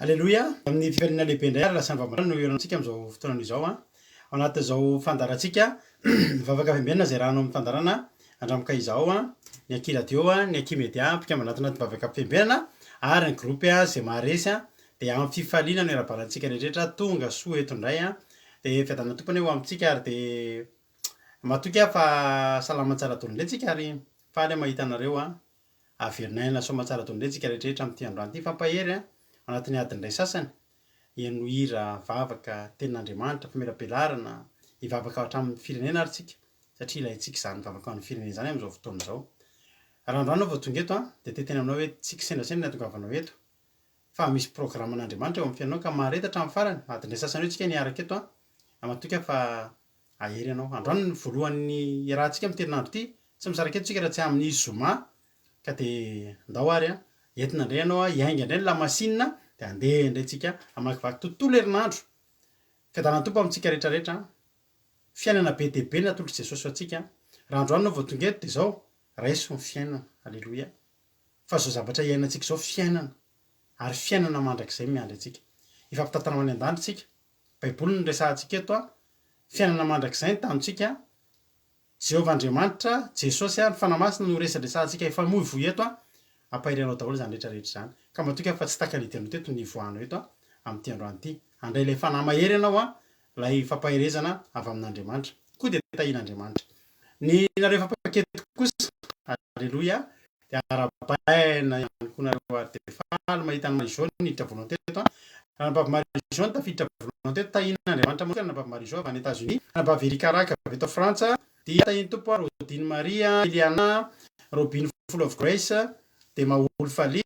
Alleloia amin'ny fivelina lehibe indray ary lasa nyvamarana no iorantsika amin'izao fotoana izao a. Ao anatin'izao fandarantsika mivavaka fiambinana zay rahanao amin'ny fandarana andramoka izao a, ny Aki radio a, ny Aki media mpikambana ato anaty mivavaka fiambinana ary ny groupe a zay maharesy a, de amin'ny fifaliana no iarabarantsika rehetrarehetra tonga soa eto indray a, de fiadana tompony eo amintsika ary de matoky a fa salama tsara daholo indray tsika ary faly mahita anareo a, averinay soa matsara daholo indray tsika rehetrarehetra amin'ity androany ity fampahery a anatin'ny adiny iray sasany hihaino hira vavaka tenin'Andriamanitra famelabelarana hivavaka hatramin'ny firenena ary tsika satria ilayntsika izany mivavaka amin'ny firenena izany amin'izao fotoana izao. Raha androany anao vao tonga eto a de teteny aminao hoe tsika sendrasendra nahatongavanao eto fa misy programan'Andriamanitra eo amin'ny fiainanao ka marety hatramin'ny farany. Adiny iray sasany eo tsika niaraka eto a matoka fa ahery ianao. Androany ny voalohan'ny iarahantsika amin'ny herinandro ity tsy misaraka eto tsika raha tsy amin'ny zoma ka de ndao ary a entina indray ianao a hiainga indray ny lamasinina de andeha indray tsika hamakivaky tontolo herinandro. Fiadanany tompo amintsika rehetrarehetra, fiainana be dia be natolotr'i Jesosy ho antsika. Raha androany anao vao tonga eto de zao raiso ny fiainana. Alleloia. Fa zao zavatra iainantsika zao fiainana ary fiainana mandrakizay miandry antsika. Ifampitantana any an-danitra tsika. Baiboly no resahantsika eto a. Fiainana mandrakizay ny tanontsika. Jehovah Andriamanitra, Jesosy a, ny fanahy masina no resadresahantsika efa moivoy eto a. Ampahirinao daholo zany rehetrarehetra zany. Ka matoka fa tsy takalidianao teto ny ivoahanao eto a amin'ity androany ity. Handray ilay fanahy mahery ianao a, ilay fampahirezana avy amin'Andriamanitra. Koa de tahian'Andriamanitra. Ny nareo fampakety kosa, alleloia, de arabaina ihany koa nareo ary de faly mahita ny Marie-Jo niditra volanao teto a. Anabavy Marie-Jo tafiditra volanao teto tahian'Andriamanitra moa anabavy Marie-Jo avy any États-Unis, anabavy Erika Raka avy eto Frantsa, dia tahiny tompo a Rodine Maria, Eliana, Robin Full of Grace, de Maoul Fali,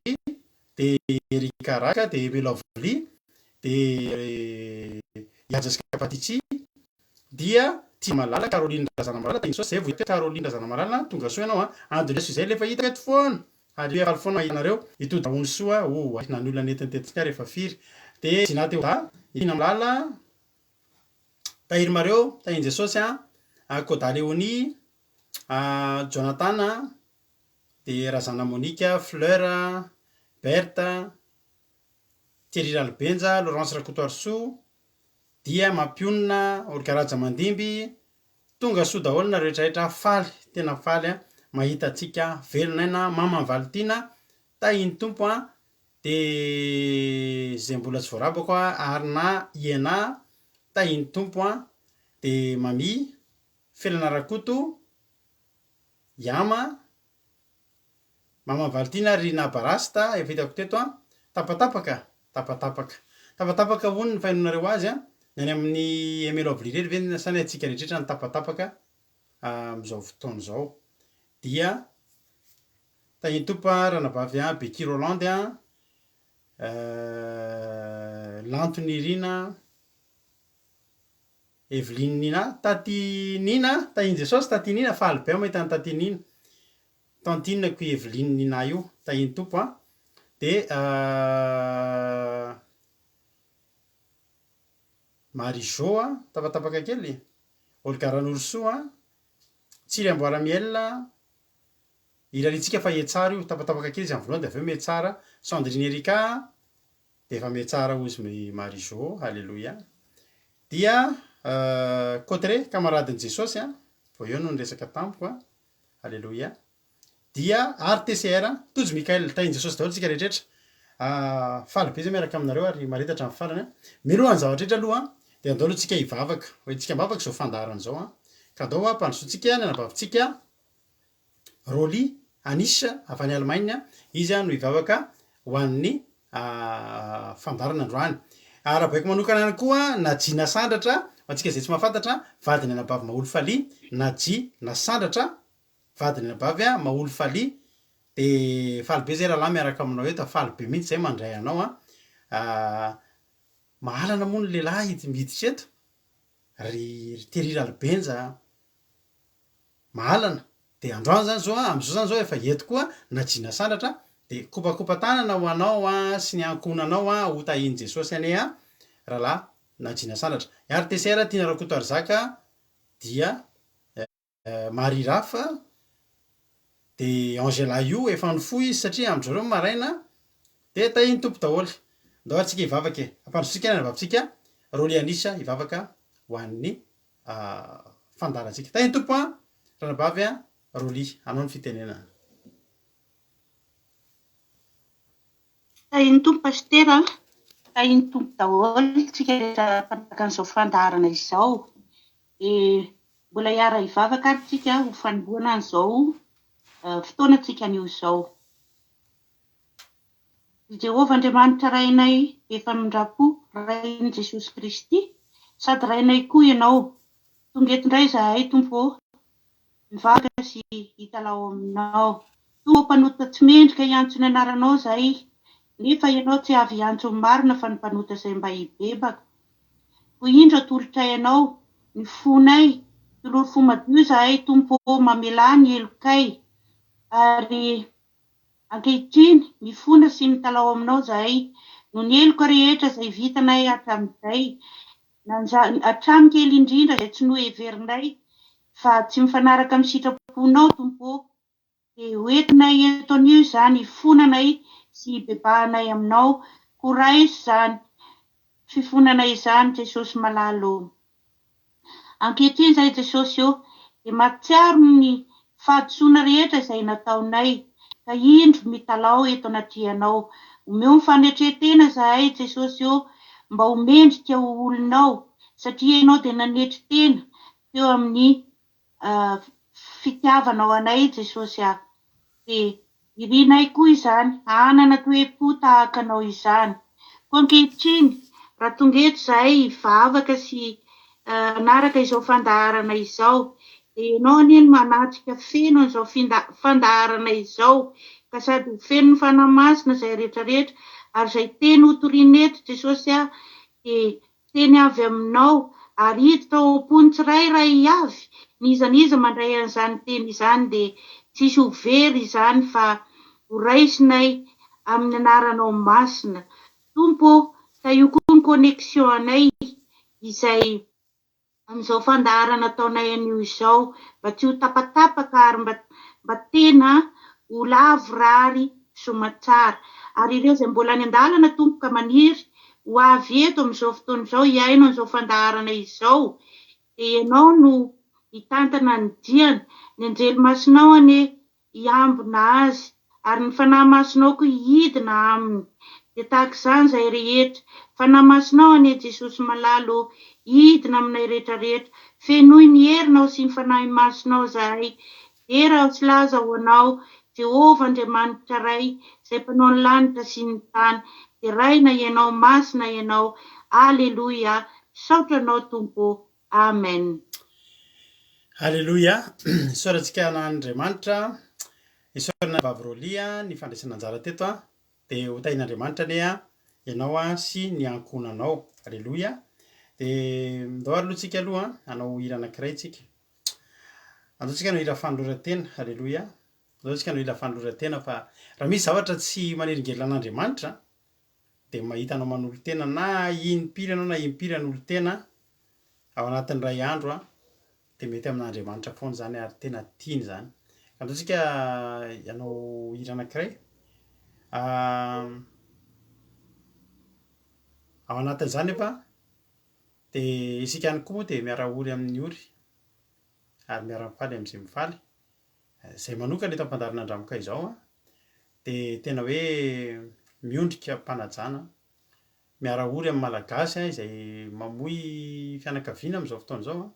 de Erika Raka, de Melovely, de Yajaska Patici, dia Tia Malala, Caroline Razana Malala, tahiny soa zay vao Caroline Razana Malala, tonga soa ianao a, andolesy izay lefa hita eto foana. Alleluia, faly foana ianareo, itody dahony soa, na ny olona netiny tetika rehefa firy. De Zinateo da, Ina Malala, Tahiry Mareo, tahiny Jesosy a, Koda Leonie, Jonathan, de Razana Monika, Fleur, Berta, Thierry Ralbenja, Laurence Rakotoarso, dia Mampionina, Olga Raja Mandimby, tonga soa daholo na rehetrarehetra faly, tena faly a, mahita antsika velonaina, Mama Valtina, tahiny tompo a, de zay mbola tsy voarabako a, Arna Iena, tahiny tompo a, de Mami, Felana Rakoto, Yama, Mama Valtina, Rina Barasta, efa hitako teto a, tapatapaka hono ny fahainonareo azy a, ny any amin'ny Emelovely rery ve sany antsika rehetrarehetra ny tapatapaka amin'izao fotoana izao. Dia tahiny tompo a, ranabavy a, Becky Rolande a, Lantony Rina, Eveline Nina, Taty Nina, tahiny Jesosy, Taty Nina, faly be mahita ny Taty Nina. Tantinako Eveline Nina io, tahiny tompo a, de Marie-Jo a, tapatapaka kely, Olga Ranorosoa, Tsiry Amboaramiel, ilalintsika fa hietsara io, tapatapaka kely izy amin'ny voalohany de aveo mietsara, Sandrine Erika, de efa mietsara ozy Marie-Jo, alleloia. Dia Cotre, kamaradin'i Jesosy a, vao eo no niresaka tampoka a, alleloia. Dia RTCR, Tojo Mikael, tahiny Jesosy daholo tsika rehetrarehetra. Faly be zay miaraka aminareo ary maretatra amin'ny farany a. Miloha ny zavatra rehetra aloha de andao aloha tsika hivavaka, hoe tsika mivavaka zao fandaharana zao a. Ka andao a mpandrosoantsika ny anabavintsika Roly Anis avy any Allemagne, izy a no hivavaka ho an'ny fandarana androany. Arabaiko manokana ihany koa Naji Nasandratra, antsika zay tsy mahafantatra, vadiny anabavy Maoly Fali, Naji Nasandratra, vadiny anabavy a Maoly Fali, de faly be zay rahalahy miaraka aminao eto, faly be mihitsy zay mandray anao a. Mahalana moa ny lehilahy miditra eto, Thierry Ralbenja, mahalana. De androany zany zao a, amin'izao zany zao efa eto koa Naji Nasandratra, de kopakopa-tanana ho anao a sy ny ankonanao a ho tahiny Jesosy ane a rahalahy Naji Nasandratra. RTCR Tina Rakoto Arzaka, dia Marie Rafa, de Angela io efa nifoy izy satria amin'izao reo maraina de tahiny tompo daholo. ndao atsika hivavaka ampandrotsika na vavisika roly anisa hivavaka ho an'ny fandarantsika tainy tompo a ranabavy a roly anao ny fitenenana tainy tompo pastera tainy tompo daholo tsika rehetra an'izao fandaharana izao mbola hiara hivavaka ary tsika ho fanombohana an'izao fotoanatsika anio izao. Jehovah Andriamanitra rainay efa mindrapo rain'i Jesosy Kristy sady rainay koa ianao tonga eto indray zahay tompo mivavaka sy hitalao aminao tompo mpanota tsy mendrika hiantso ny anaranao zahay nefa ianao tsy avy hiantso ny marina fa ny mpanota izay mba hibebaka ho indro atolotra ianao ny fonay toloro fo madio zahay tompo mamelà ny elokay ary ankehitriny mifona sy mitalao aminao zahay no ny eloka rehetra izay vitanay hatramin'izay hatramin'ny kely indrindra izay tsy noheverinay fa tsy mifanaraka amin'ny sitraponao tompo dia hoentinay eto anio izany hifonanay sy hibebahanay aminao koray izany fifonanay izany Jesosy malalo ankehitriny izay Jesosy eo dia mahatsiaro ny fahadisoana rehetra izay nataonay ka indro mitalao eto anatrianao omeo ny fanetretena zahay Jesosy eo mba homendrika ho olonao satria ianao dia nanetry tena teo amin'ny fitiavanao anay Jesosy ah dia irinay koa izany hanana toe-po tahaka anao izany koa ankehitriny raha tonga eto zahay hivavaka sy anaraka izao fandaharana izao dia ianao anie no manatrika feno an'izao fandaharana izao ka sady ho feno ny fanahy masina izay rehetrarehetra ary izay teny hotoriana eto Jesosy ah dia teny avy aminao ary hiditra ao am-pony tsirairay avy nizaniza mandray an'izany teny izany dia tsisy ho very izany fa ho raisinay amin'ny anaranao masina tompo ka io koa ny connexion anay izay amin'izao fandaharana ataonay anio izao mba tsy ho tapatapaka ary mba tena ho lavo rary somatsara ary ireo izay mbola any an-dalana tompo ka maniry ho avy eto amin'izao fotoana izao hiaino an'izao fandaharana izao dia ianao no hitantana ny diany ny anjelimasinao anie hiambina azy ary ny fanahy masinao koa hidina aminy dia tahaka izany izay rehetra fanahy masinao anie Jesosy malalo hidina aminay rehetrarehetra fenoy ny herinao sy ny fanahy masinao zahay era tsy laza ho anao Jehovah Andriamanitra ray izay mpanao ny lanitra sy ny tany dia raina ianao masina ianao aleloia saotranao tompo amen. Aleloia isaorantsika an'Andriamanitra isaorana vavy rolia ny fandraisana anjara teto a dia ho tain'Andriamanitra anie a ianao a sy ny ankonanao aleloia dia ndao ary alohantsika aloha hanao hira anankiray tsika andaontsika hanao hira fanoloran-tena aleloia andao tsika hanao hira fanoloran-tena fa raha misy zavatra tsy manelingelina an'Andriamanitra dia mahitanao manolo tena na impiry anao na impiry anolo tena ao anatin'ny ray andro a dia mety amin'Andriamanitra foana zany ary tena tiany zany andaontsika hanao hira anankiray ao anatin'izany efa dia isika ihany koa moa dia miara ory amin'ny ory ary miara mifaly amin'izay mifaly izay manokana eto am-pandarin'Andriamanitra izao a dia tena hoe miondrika mpanajana miara ory amin'ny malagasy a izay mamoy fianakaviana amin'izao fotoana izao a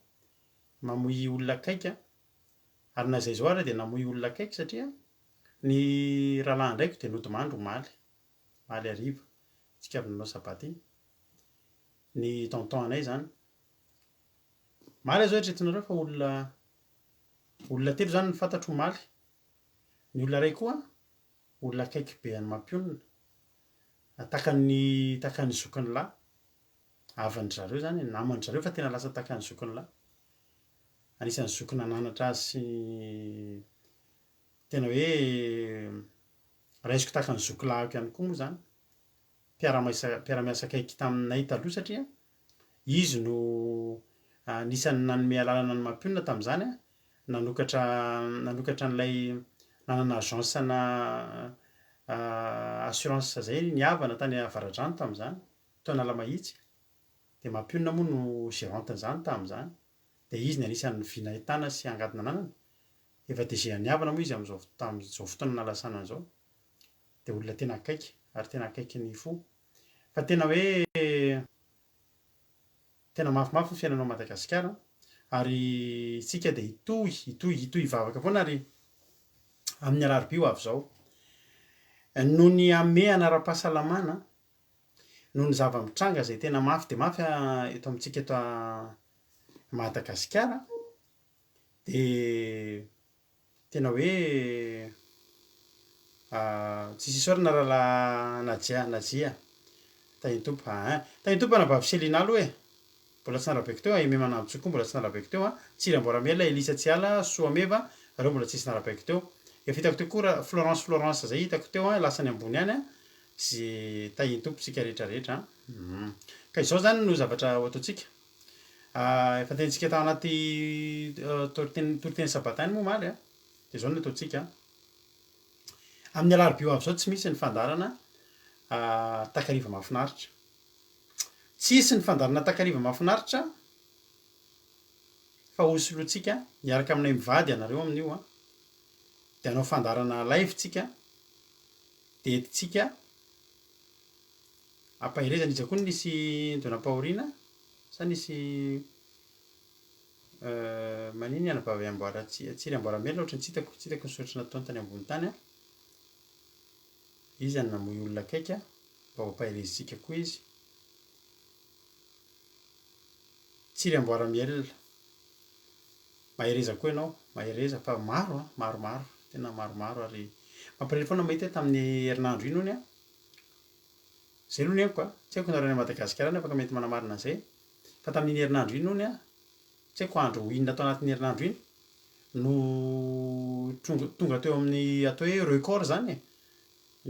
mamoy olona akaiky a ary na izay zao ary dia namoy olona akaiky satria ny rahalahy ndraiky dia nodimandry maly hariva tsika avy nanao sabaty iny ny tonton anay zany maly zao eritreretinareo fa olona telo zany ny fantatro maly ny olona ray koa olona akaiky be any mampionona takany zokiny lahy avany zareo zany namany zareo fa tena lasa takany zokiny lahy anisan'ny zokiny nananatra azy sy tena hoe raisiko takany zokilahyko ihany koa moa zany mpiara-miasa akaiky taminay taloha satria izy no anisan'ny nanome lalana ny mampionona tamin'izany a nanokatra n'ilay nanana agence-na assurance zay niavana tany Avaradrano tamin'izany taona Alamahitsy dia Mampionona moa no gérantenzany tamin'izany dia izy ny anisan'ny vinahitana sy angadina anana efa DG niavana moa izy tamin'izao fotoana nalasana an'izao dia olona tena akaiky ary tena akaiky ny fo fa tena hoe tena mafimafy ny fiainanao Madagasikara ary isika dia hitohy hivavaka foana ary amin'ny alarobia ho avy izao noho ny ame anara-pahasalamana noho ny zava-mitranga izay tena mafy dia mafy eto amintsika eto Madagasikara dia tena hoe tsisy isaorana raha najia tahintompo anabavy Selina aloha e mbola tsy narabeky teo Aimé Manamjoka mbola tsy narabeky teo Tsiramboramela Elisa Tsiala Soameva reo mbola tsisy narabeky teo efa hitako teo koa Florence zay hitako teo lasany ambony any sy tahintompotsika rehetrarehetra ka izao zany no zavatra ho ataontsika efa tentsika tao anaty toriteny sabatany moa maly dia izao no ataontsika amin'ny alarobia ho avy izao tsy misy ny fandarana takariva mahafinaritra tsisy ny fandarana takariva mahafinaritra fa hosolotsika miaraka aminay mivady ianareo amin'io dia hanao fandarana live tsika dia entitsika ampahirezana izy koa nisy ndona-pahoriana sa nisy maniny anabavy tsiry amboaramela ohatrany tsy hitako ny soratra nataony tany ambony tany izy any namoy olona akaiky mba ho ampahirezintsika koa izy tsiry amboaramiela mahireza koa ianao mahireza fa maromaro tena maromaro ary mampirehely foana mahita tamin'ny herinandro iny hony zay aloha ny haiko tsy haiko nareo any Madagasikara any afaka mety manamarina an'izay fa tamin'iny herinandro iny hony tsy haiko andro inona tao anatin'ny herinandro iny no tonga teo amin'ny atao hoe record zany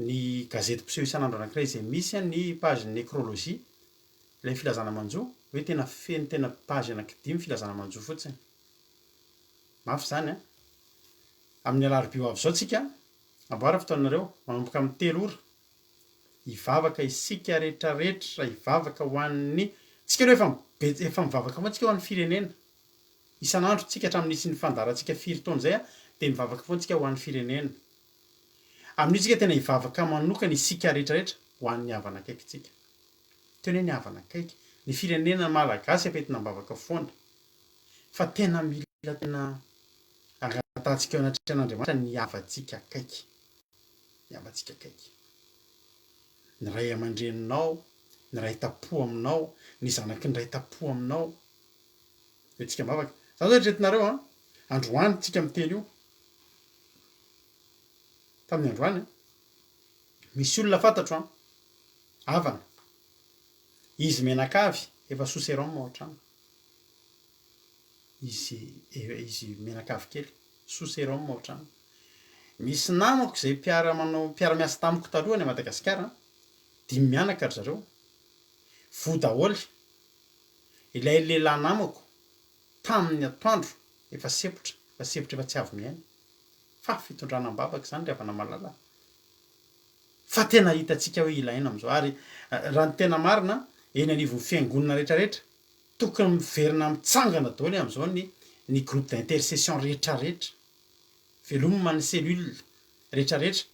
ny gazety mpiseho isan'andro anankiray izay misy ny page nécrologie ilay filazana manjoa hoe tena feno tena page anankidimy filazana manjoa fotsiny mafy zany amin'ny alarobia ho avy izao tsika amboara fotoanareo manomboka amin'ny 3 ora hivavaka isika rehetrarehetra hivavaka ho an'ny tsika aloha efa mivavaka foana tsika ho an'ny firenena isan'andro tsika hatramin'nisy ny fandarantsika 4 taona izay dia mivavaka foana tsika ho an'ny firenena amin'io tsika tena hivavaka manokana isika rehetrarehetra ho an'ny havana akaiky tsika tena hoe ny havana akaiky ny firenena malagasy apetina mivavaka foana fa tena mila tena angatantsika eo anatrehan'Andriamanitra ny havatsika akaiky ny ray aman-dreninao ny ray tapo aminao ny zanaky ny ray tapo aminao hoe tsika mivavaka zany zao eritreretinareo androany tsika miteny io tamin'ny androany misy olona fantatro havana izy menakavy efa soseron ohatrany izy menakavy kely soseron ohatrany misy namako izay mpiara-miasa tamiko taloha any Madagasikara 5 mianaka ry zareo vo daholy ilay lehilahy namako tamin'ny atoandro efa sepotra efa tsy avy miaina fa fitondranam-bavaka zany ry havana malala fa tena hitantsika hoe ilaina amin'izao ary raha ny tena marina eny anivon'ny fiangonana rehetrarehetra tokony miverina mitsangana daholo amin'izao ny groupe d'intercession rehetrarehetra velomina ny cellule rehetrarehetra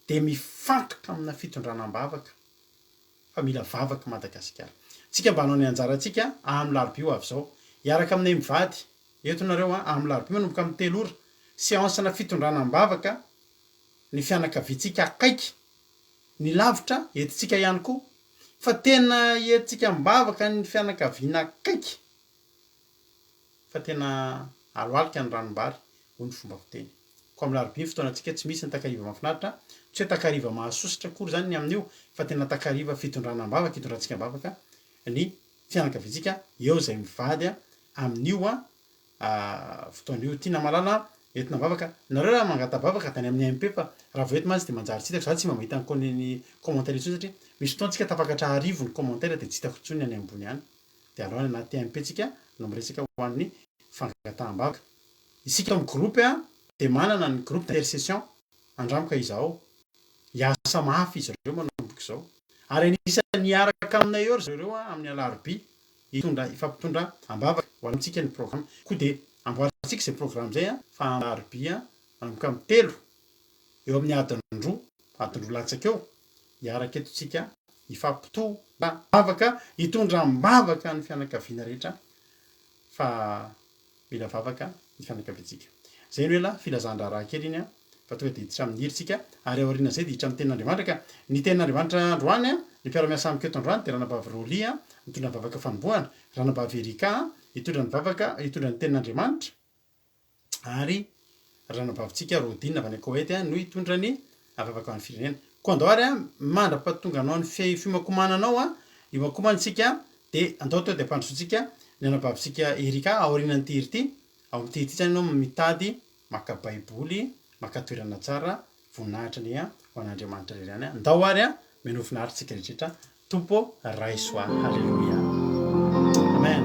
dia mifantoka amina fitondranam-bavaka fa mila vavaka Madagasikara tsika mba hanao ny anjarantsika amin'ny larobia ho avy izao hiaraka aminay mivady eto nareo amin'ny larobia manomboka amin'ny 3 ora séansena fitondranam-bavaka ny fianakaviantsika akaiky ny lavitra entintsika ihany koa fa tena entintsika mivavaka ny fianakaviana akaiky fa tena aloalika ny ranombary hoy ny fomba fiteny ko amin'ny larobia fotoanantsika tsy misy ny takariva mahafinaritra tsy hoe takariva mahasositra akory zany ny amin'io fa tena takariva fitondranam-bavaka hitondrantsika mivavaka ny fianakaviantsika eo izay mivady amin'io fotoana io tiana malala entina mivavaka nareo raha mangatavavaka tany amin'ny MP fa raha voety mantsy dia manjary tsy hitako za tsy mba mahita ny commentaire intsony satria misy fotoantsika tafakatra arivo ny commentaire dia tsy hitako intsony any ambony any dia aleo any anaty MP tsika no miresaka ho an'ny fangataham-bavaka isika amin'ny groupe dia manana ny groupe d'intercession andramaka izaho hiasa mafy izy ireo manomboka izao. Ary anisan'ny hiaraka aminay eo zareo amin'ny alarobia ifampitondra ambavaka ho antsika ny programa koa dia amboarintsika izay programa zay fa alarobia manomboka amin'ny 3 eo amin'ny adiny 2 latsaka eo hiaraka eto tsika ifampitondra mbavaka hitondra mbavaka ny fianakaviana rehetra fa mila vavaka ny fianakaviantsika. Zay no ela filazandra raha kely iny fa tonga dia hiditra amin'ny hiritsika ary aoriana zay dia hiditra amin'ny tenin'Andriamanitra ka ny tenin'Andriamanitra androany ny mpiara-miasa amiko eto androany dia ranabavy Rolia mitondra ny vavaka fanombohana, ranabavy Erika hitondra ny vavaka hitondra ny tenin'Andriamanitra ary ranabavintsika Rodine avy any Koety no hitondra ny vavaka amin'ny firenena. Kondoary mandrapahatonga anao ny fimakomananao imakomantsika dia andao teo dia ampandrosotsika ny anabavintsika Erika aorianan'ity hiri ity ao amin'ity hiri ity zany ianao mitady maka baiboly maka toerana tsara voninahitra ny ho an'Andriamanitra iray ihany andao ary meno finaritsika rehetra tompo raisoa. Halleluia, amen.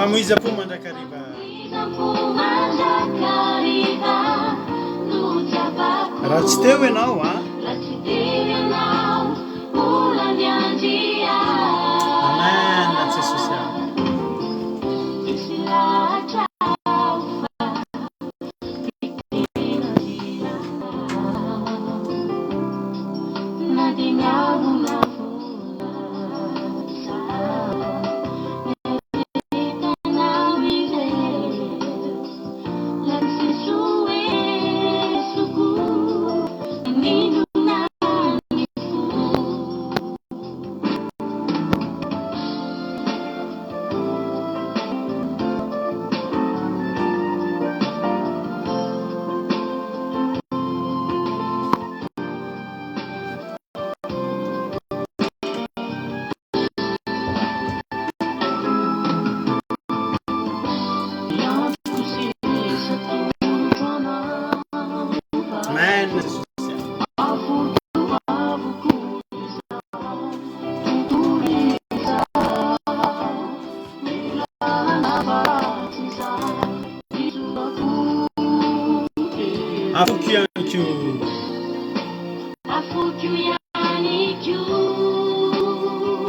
Famoiza-po mandrakariva raha tsy teo ianao amen Jesosy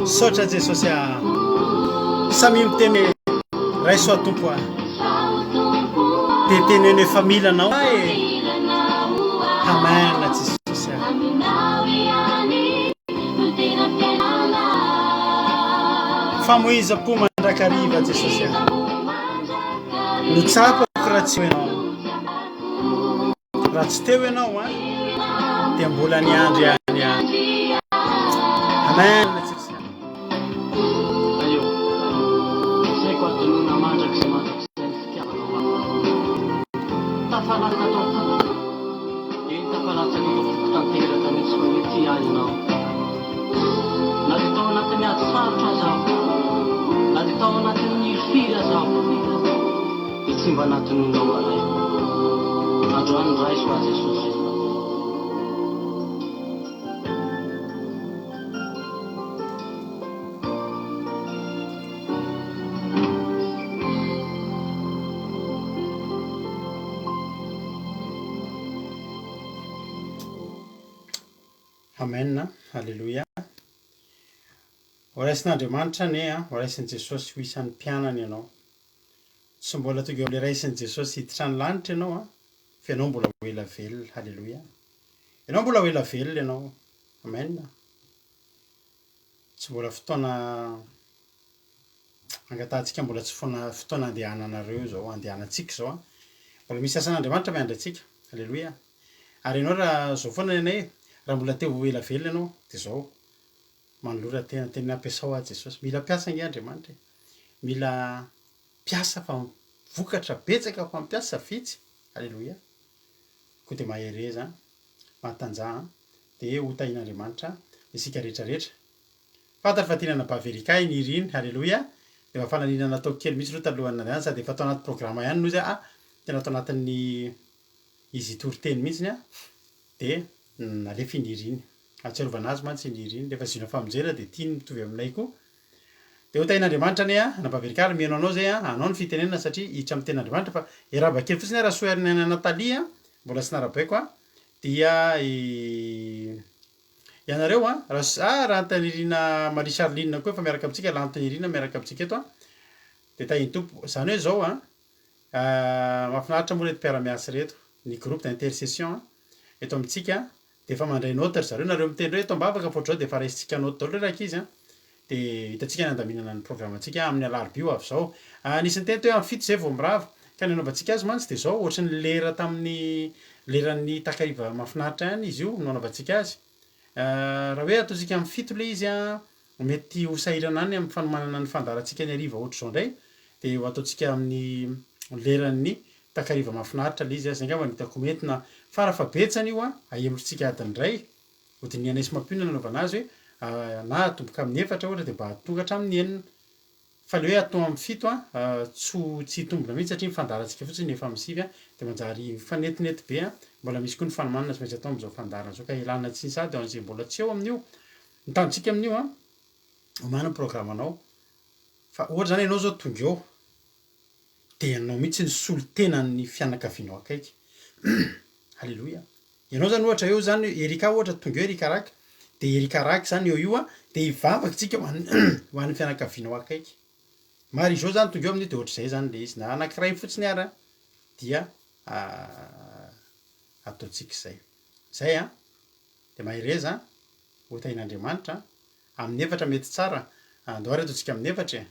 sotra Jesosy samy miteny raisoa tompo dia tenene familanao amen Jesosy famoiza-po mandrakariva Jesosy notsapako raha tsy ianao raha tsy teo ianao dia mbola niandry any amen Jesosy. Simba natununao alay androany raiko a Jesosy. Amen. Halleloia. Horaisin'Andriamanitra ne a horaisin'i Jesosy ho isan'ny mpianany ianao. Tsy mbola tonga eo amin'ilay raisin'i Jesosy hiditra ny lanitra ianao a, fa ianao mbola ho ela velona. Halleloia. Ianao mbola ho ela velona ianao. Amen. Tsy mbola fotoana angatantsika mbola tsy fotoana andehananareo zao, andehanantsika zao a. Mbola misy asan'Andriamanitra miandry antsika. Halleloia. Ary ianao raha zao foana nenay raha mbola te ho ela velona ianao dia zao manolora tena ampiasao a Jesosy. Mila piasa ange Andriamanitra. Mila piasa fa vokatra betsaka fa mampiasa vitsy. Halleloia. Koa dia mahereza, mahatanjaha dia ho tahian'Andriamanitra isika rehetrarehetra. Fantatra fa tinana baverika iny iriny. Halleloia. Dia efa fananina natao kely mihitsy aloha talohana ihany sady efa tao anaty programa ihany noho izy tena tao anatin'ny izy toriteny mihitsy a dia nalefa iny iriny. Ahatsiarovana azy mantsy iny iriny rehefa zina famonjena dia tiany mitovy aminay koa. Dia ho tahian'Andriamanitra ne a nabaverika ary mihaino anao zay a anao ny fitenenana satria hiditra amin'ny tenin'Andriamanitra fa iaraba kely fotsiny raha soarinay Natalia mbola sy narabaiko a dia ianareo a raha antanirina Marie Charline koa efa miaraka amintsika lantanirina miaraka amintsika eto a dia tahiny tompo zany hoe zao a mahafinaritra moa reto mpiara-miasa reto ny groupe d'intercession eto amintsika dia efa mandray notre zareo nareo mitendry hoe eto ambavaka fotrao dia efa raisintsika notre daholo raiky izy a dia hitantsika ny andaminana ny programantsika amin'ny alarobia avy zao. Anisan'ny teny hoe amin'ny fito zay vao mirava ka ny anaovantsika azy mantsy dia zao ohatry ny lera tamin'ny leran'ny takariva mahafinaritra ihany izy io no anaovantsika azy. Raha hoe ataontsika amin'ny fito ilay izy a mety ho sahirana any amin'ny fanomanana ny fandarantsika ny hariva ohatr'izao indray dia ho ataontsika amin'ny leran'ny takariva mahafinaritra ilay izy a. Zay angamba no hitako mety na farafabetsany io a ahemotrintsika adiny iray ho dia ny anaisy mampionana anaovana azy hoe na atomboka amin'ny efatra ohatra dia mba tonga hatramin'ny enina. Fa ilay hoe atao amin'ny fito a tsy hitombona mihitsy satria mifandarantsika fotsiny efa amin'ny sivy a dia manjary mifanetinety be a mbola misy koa ny fanomanana sy maintsy atao amin'izao fandarana zao ka ilana tsiny sady an'izay mbola tsy eo amin'io. Ny tanjontsika amin'io a omana ny programanao fa ohatra zany ianao zao tonga eo dia ianao mihitsy ny solontenan'ny fianakavianao akaiky. Halleloia. Ianao zany ohatra eo zany Erika ohatra tonga eo Erika Raka dia Erika Raka zany eo io a dia hivavaka tsika ho an'ny fianakavianao akaiky. Mary zao zany tonga eo amin'io dia ohatr'izay zany ilay izy na anankiray fotsiny ara dia ataontsika izay. Zay a dia mahereza ho tahian'Andriamanitra amin'ny efatra mety tsara. Andao ary ataontsika amin'ny efatra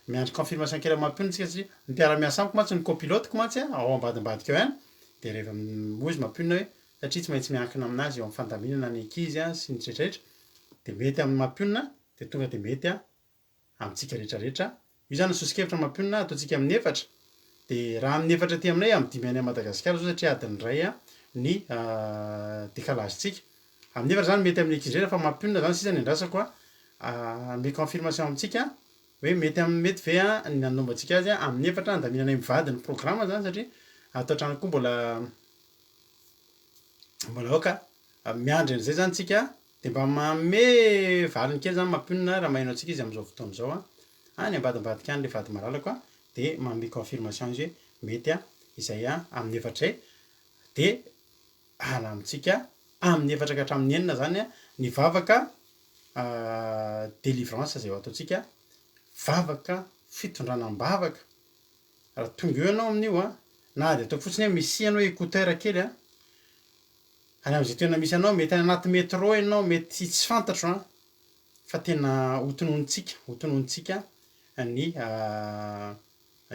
miandry confirmation kely mampionitsika satria ny mpiara-miasa amiko mantsy ny copilotiko mantsy ao ambadimbadika eo ihany dia rehefa mozy mampionina hoe satria tsy maintsy miankina aminazy eo amin'ny fandaminana ny ankizy a sy ny rehetrarehetra dia mety amin'ny mampionina dia tonga dia mety amintsika rehetrarehetra. Io zany sosokevitra mampionina ataontsika amin'ny efatra dia raha amin'ny efatra ty aminay amin'ny dimy any Madagasikara zao satria adiny iray ny décalagentsika. Amin'ny efatra zany mety amin'ny ankizy rehetra fa mampionina zany sisa ny andrasako me confirmation amintsika hoe mety ve ny nanombantsika azy amin'ny efatra andaminanay mivady ny programa zany satria atao trano koa mbola aoka miandry an'izay zany tsika dia mba manome valiny kely zany mampionina raha maheno antsika izy amin'izao fotoana izao any ambadimbadika any le vady malalako dia manome confirmation izy hoe mety izay amin'ny efatra izay dia alamintsika amin'ny efatra ka hatramin'ny enina zany ny vavaka délivrance zay ho ataontsika vavaka fitondranam-bavaka. Raha tonga eo ianao amin'io na dia atao fotsiny hoe misy ianao écouteur kely any amin'izay toerana misy anao mety any anaty métro ianao mety tsy fantatro fa tena hotonontsika ny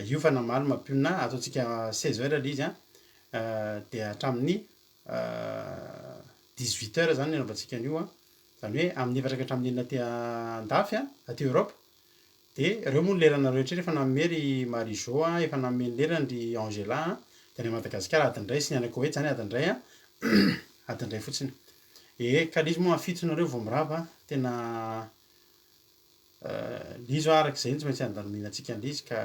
hiofana maly mampionina ataontsika 16 heures ilay izy dia hatramin'ny 18 heures zany anaovantsika an'io zany hoe amin'ny efatra ka hatramin'ny enina aty andafy aty Europe dia ireo moa ny lerana rehetra efa namery Marijo efa nameny lerany ry Angela dia ny Madagasikara adiny iray sy ny anakowety zany adiny iray adiny iray fotsiny. Ka izy moa afito nareo vao mirava tena lizo arak'izay tsy maintsy andanominatsika an'izy ka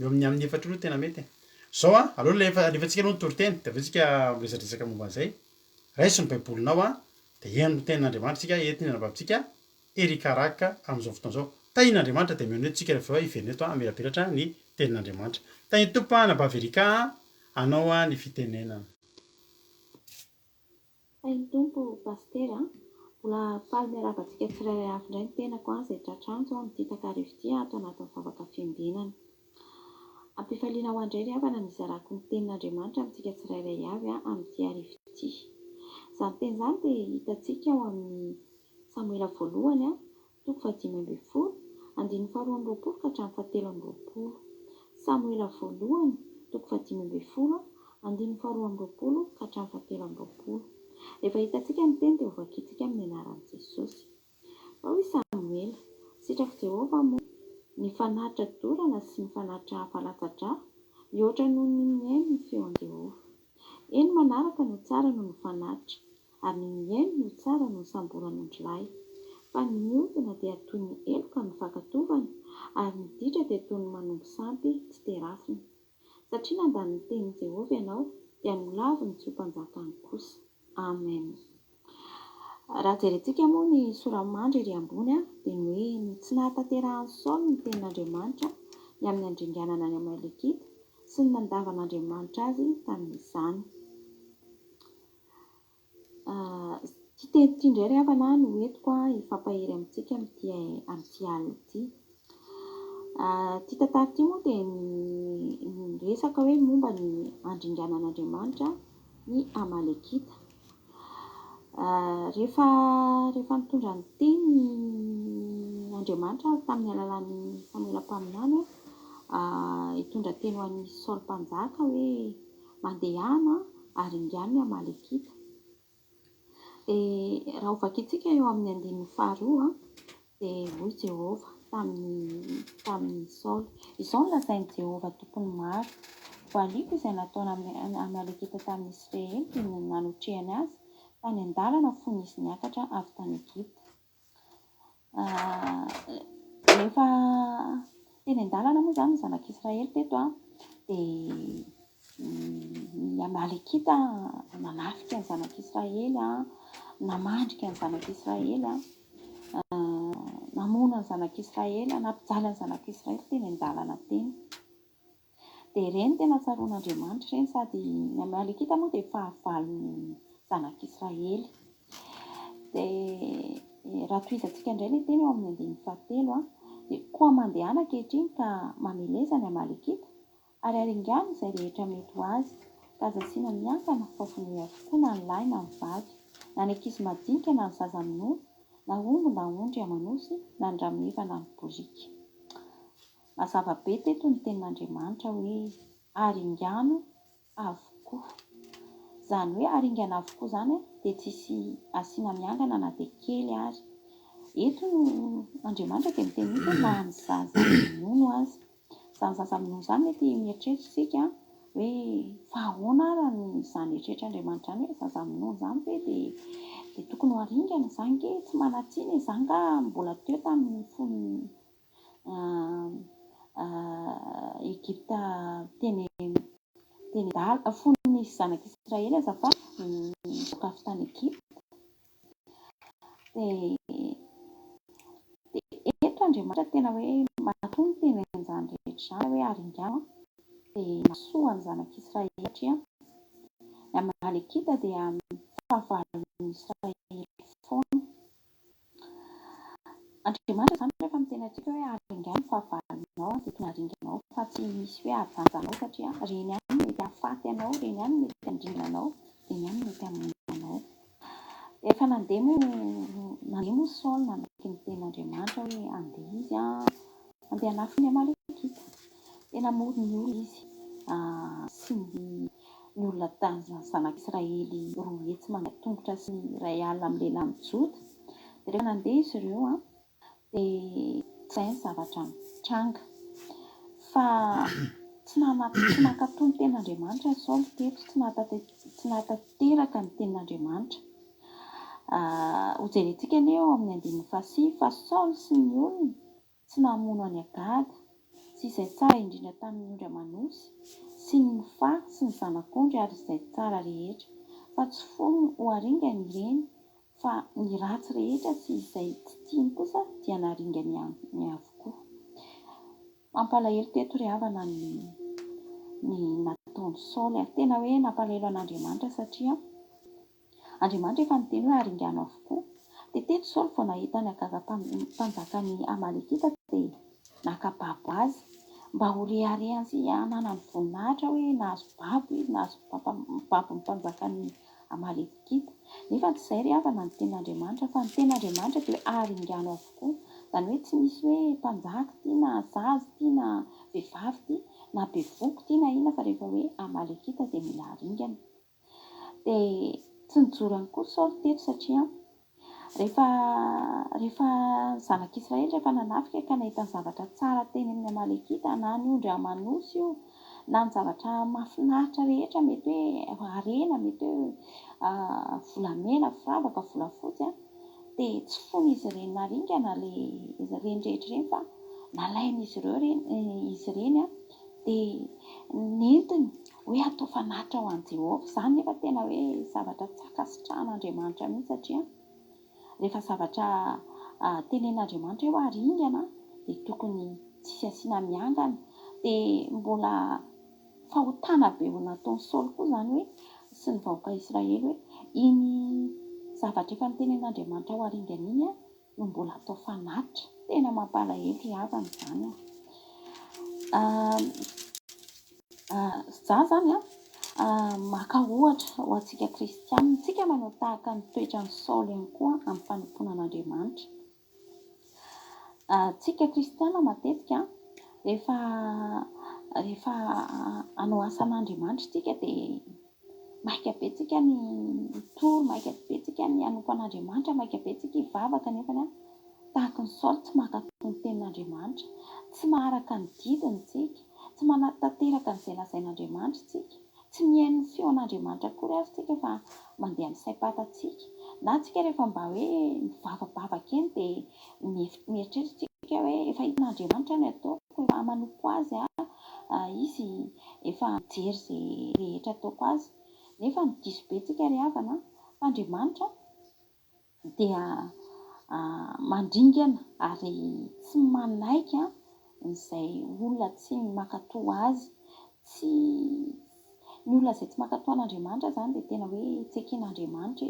eo amin'ny efatra io no tena mety zao aloha alefantsika aloha nytoriteny de avetsika miresadresaka momba an'izay raisy ny baibolinao de eno no tenin'andriamanitra tsika entiny anabavitsika erikaraka am'izao fotoana zao tahin'andriamanitra de miheno etsika rehefa iverina eto amelabelatra ny tenin'andriamanitra tany tompo nabavy erika anao ny fitenenana Hainy tompo pastera mbola faly miarabantsika tsirairay avy indray ny tenako izay tratranjo amin'ity takarivo ato anatin'ny vavaka fiangonana. Ampifaliana ho andray ry havana nizarako ny tenin'Andriamanitra amintsika tsirairay avy amin'ity arivo ity. Izany teny izany dia hitantsika ao amin'ny Samoela voalohany toko 5:10, andininy 12 ka hatramin'ny 17. Samoela voalohany toko 5:10, andininy 12 ka hatramin'ny 17. Rehefa hitantsika ny teny dia ho vakiantsika amin'ny anaran'i Jesosy. Fa hoy Samuela, sitrako Jehova moa ny fanatitra dorana sy ny fanatitra hafalatsatra, mihoatra noho ny mihaino ny feon'i Jehova. Eny manaraka no tsara noho ny fanatitra, ary ny mihaino no tsara noho ny samboran'ondrilay. Fa ny mihodina dia toy ny eloka ny fakatovana, ary ny ditra dia toy ny manombo sampy tsy terafina. Satria nandany ny tenin'i Jehova ianao, dia nolavo ny tsoam-panjakany kosa. Amen. Raha jerentsika moa ny soramandry ery ambony dia ny hoe tsy nahatanterahan'i Saoly ny tenin'Andriamanitra ny amin'ny andringanana ny Amalekita sy ny nandavan'Andriamanitra azy tamin'izany. Ity indray ry havana no entiko hifampahery amintsika amin'ity alina ity. Ity tantara ity moa dia ny resaka hoe momba ny andringanan'Andriamanitra ny Amalekita. Rehefa nitondra ny teny Andriamanitra tamin'ny alalan'ny Samoela mpaminany hitondra teny ho an'ny Saoly mpanjaka hoe mandehana ary ingiany ny Amalekita. Raha ho vakiantsika eo amin'ny andininy 2 dia hoy Jehova tamin'ny Saoly, izao no lazain'i Jehova tompony maro, voaliko izay nataony Amalekita tamin'ny Israely dia nanotrehany azy tany an-dalana fony izy niakatra avy tany Egypta. Rehefa teny an-dalana moa izany ny zanak'Israely teto dia ny Amalekita nanafika ny zanak'Israely, namandrika ny zanak'Israely, namona ny zanak'Israely, nampijaly ny zanak'Israely teny an-dalana teny. Dia ireny tena tsaroan'Andriamanitra ireny, sady ny Amalekita moa dia fahavalon'ny zanak'Israely. Dia raha tohizantsika indray ilay teny eo amin'ny andininy 7 dia koa mandehana ankehitriny ka mameleza ny Amalekita ary aringana izay rehetra mety ho azy, ka aza asiana miankana fa vonoy avokoa na ny lahy na ny vavy, na ny ankizy madinika na ny zaza minono, na omby na ondry amanosy, na ny rameva na ny borika. Mazava be teto ny tenin'Andriamanitra hoe aringano avokoa. Izany hoe aringana avokoa izany dia tsisy asiana miangana na dia kely ary. Eto no Andriamanitra dia miteny hoe na ny zaza minono azy. Izany zaza minono izany mety mieritreritra hoe fa ahoana ara izany eritreritr'Andriamanitra izany hoe zaza minono izany ve dia tokony ho aringana izany ke tsy manatsiny izany ka mbola teo tamin'ny fony Egypta teny fony zanak'Israely azafady boka avy tany Egypta. Dia eto Andriamanitra tena hoe matoa ny teny an'izany rehetra izany hoe aringana dia mahasoa ny zanak'Israely satria ny Amalekita dia fahavalon'ny Israely foana. Andriamanitra izany rehefa miteny antsika hoe aringana fahavalonao dia tony aringanao fa tsy misy hoe ajanjanao satria reny ihany mety hahafaty anao, reny ihany mety handringanao, reny ihany mety hamonanao. Efa nandeha moa Saoly nanaky ny tenin'Andriamanitra hoe andeha izy andeha hanafy ny Amalekita. Tena mory izy sy ny olona zanak'Israely roa hetsy mandatongotra sy ny iray alina amin'ny lehilahy mijota. Dia rehefa nandeha izy ireo dia izay ny zavatra mitranga. Fa tsy nankatoy ny tenin'Andriamanitra Saoly teto, tsy nahatanteraka ny tenin'Andriamanitra. Ho jerentsika eo amin'ny andininy 8 fa Saoly sy ny olony tsy namono any Agady sy izay tsara indrindra tamin'ny ondry amanosy sy ny fa sy ny zanak'ondry ary izay tsara rehetra, fa tsy fony ho aringany ireny, fa ny ratsy rehetra sy izay tsy tiany kosa dia naringany ny avokoa. Mampalahelo teto ry havana ny nataony Saoly, ary tena hoe nampalahelo an'Andriamanitra satria Andriamanitra efa niteny hoe haringano avokoa. Dia teto Saoly vao nahita ny agaga mpanjakany Amalekita dia nakababo azy mba ho reharehany sy hanana ny voninahitra hoe nahazo babo izy, nahazo babo ny mpanjakany Amalekita. Nefa tsy izay ry havana ny tenin'Andriamanitra, fa ny tenin'Andriamanitra dia hoe haringano avokoa. Izany hoe tsy misy hoe mpanjaka ty na zaza ty na vehivavy ty na bevoka ty na inona, fa rehefa hoe Amalekita dia mila haringana. Dia tsy nijoro koa Saoly teto satria rehefa zanak'Israely rehefa nanafika ka nahita ny zavatra tsara teny amin'ny Amalekita, na ny ondry amanosy io na ny zavatra mahafinaritra rehetra, mety hoe harena, mety hoe volamena, firavaka, volafotsy, dia tsy fony izy ireny naringana izy ireny rehetra ireny, fa nalain'izy ireny dia nentiny hoe atao fanatitra ho an'i Jehovah. Izany nefa tena hoe zavatra tsy ankasitrahan'Andriamanitra mihitsy, satria rehefa zavatra tenen'Andriamanitra hoe haringana dia tokony tsisy asiana miangana. Dia mbola fahotana be ho nataon'ny Saoly koa izany hoe sy ny vahoaka Israely hoe iny zavatra efa nitenen'Andriamanitra ho haringana iny no mbola atao fanatitra. Tena mampalahelo ry havana izany. Za zany maka ohatra ho antsika kristianina, tsika manao tahaka ny toetra ny Saoly ihany koa amin'ny fanompoana an'Andriamanitra. Tsika kristianina matetika rehefa hanao asan'Andriamanitra tsika dia maika be tsika ny toro, maika be tsika ny hanompo an'Andriamanitra, maika be tsika hivavaka, nefa tahaka ny Saoly tsy mankatony ny tenin'Andriamanitra, tsy maharaka ny didiny tsika, tsy manatanteraka n'izay lazain'Andriamanitra tsika, tsy mihaino ny feon'Andriamanitra akory ary tsika, fa mandeha amin'ny saim-patatsika. Na tsika rehefa mba hoe mivavabavaka eny dia mieritreritra hoe efa hitan'Andriamanitra ny ataoko, efa manoko azy izy efa mijery izay rehetra ataoko azy. Nefa ny diso be tsika ry havana fa Andriamanitra dia mandringana ary tsy manaiky izay olona tsy mankatoa azy. Tsy ny olona izay tsy mankatoa an'Andriamanitra izany dia tena hoe tsy eken'Andriamanitra.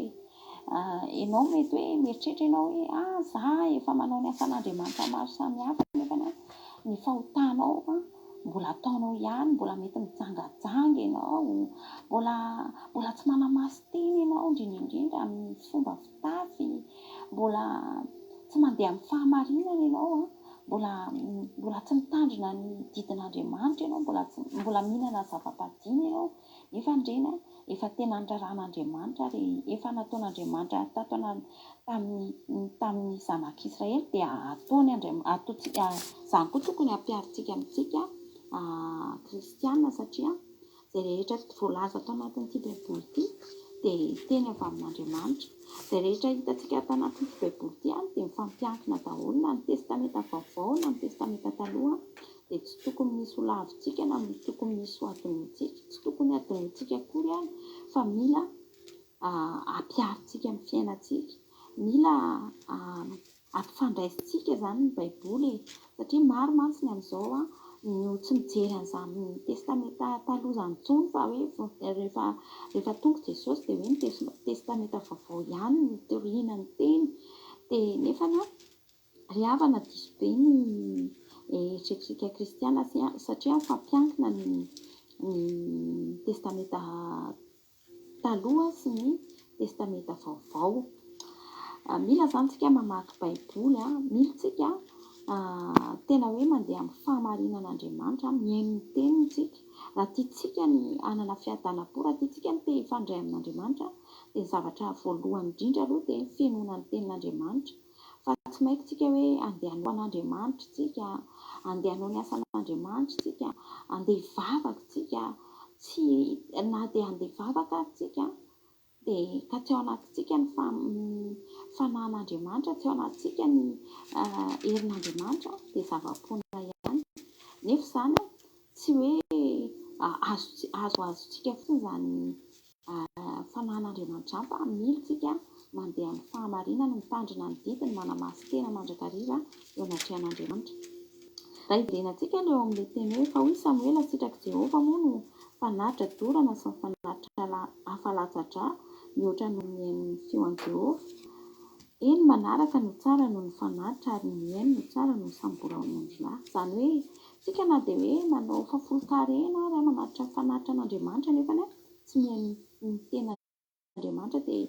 Ianao mety hoe mieritreritra ianao hoe za efa manao ny asan'Andriamanitra maro samihafa, nefa ny fahotanao mbola ataonao ihany, mbola mety mijangajanga ianao, mbola tsy manamaso teny ianao, indrindra amin'ny fomba fitafy, mbola tsy mandeha amin'ny fahamarinana ianao, mbola tsy mitandrina ny didin'Andriamanitra ianao, mbola mihinana zava-padiny ianao. Nefa indreny efa tena niraran'Andriamanitra ary efa nataon'Andriamanitra tamin'ny zanak'Israely dia ataontsika izany koa tokony hampiaritsika amintsika kristianina, satria izay rehetra voalaza tao anatin'ity baiboly ity dia teny avy amin'Andriamanitra. Izay rehetra hitantsika tao anatin'ity baiboly ity dia mifampiankina daholo, na ny testamenta vaovao na ny testamenta taloha, dia tsy tokony misy ho lavintsika na tokony misy ho adonontsika, tsy tokony adonontsika akory fa mila hampiaritsika amin'ny fiainantsika, mila ampifandraisitsika izany ny baiboly, satria maro mantsy ny amin'izao no tsy mijery an'izany testamenta taloha izany intsony, fa hoe rehefa tonga Jesosy dia hoe ny testamenta vaovao ihany no toriana ny teny. Dia nefa ry havana diso be ny eritreretintsika kristianina, satria mifampiankina ny testamenta taloha sy ny testamenta vaovao. Mila zany tsika mamaky baiboly, mila tsika tena hoe mandeha amin'ny fahamarinan'Andriamanitra, mihaino ny tenitsika. Raha tiatsika ny hanana fiadanam-po, raha tiatsika ny te hifandray amin'Andriamanitra, dia ny zavatra voalohany indrindra aloha dia fihainoana ny tenin'Andriamanitra. Fa tsy maika tsika hoe andeha hanao an'Andriamanitra tsika, andeha hanao ny asan'Andriamanitra tsika, andeha hivavaka tsika, tsy na dia andeha hivavaka ary tsika dia ka tsy ao anatintsika ny fanan'Andriamanitra, tsy ao anatintsika ny herin'Andriamanitra, dia zava-pona ihany. nefa izany tsy hoe azontsika fotsiny izany fanahin'Andriamanitra fa mila tsika mandeha amin'ny fahamarinana, mitandrina ny didiny, manamaso tena mandrakariva eo anatrehan'Andriamanitra. Raha hiverenantsika ilay eo amin'ilay teny hoe fa hoy Samuela sitraky Jehova moa no fanatitra dorana sy ny fanatitra hafa-latsadra mihoatra noho ny mihaino ny feon'i Jehova. Eny manaraka no tsara noho ny fanatitra ary ny mihaino no tsara noho ny sambora ao amin'izany. Izany hoe tsika na dia hoe manao fafolon-karena ary manatitra fanatitra an'Andriamanitra nefa tsy mihaino ny tena Andriamanitra dia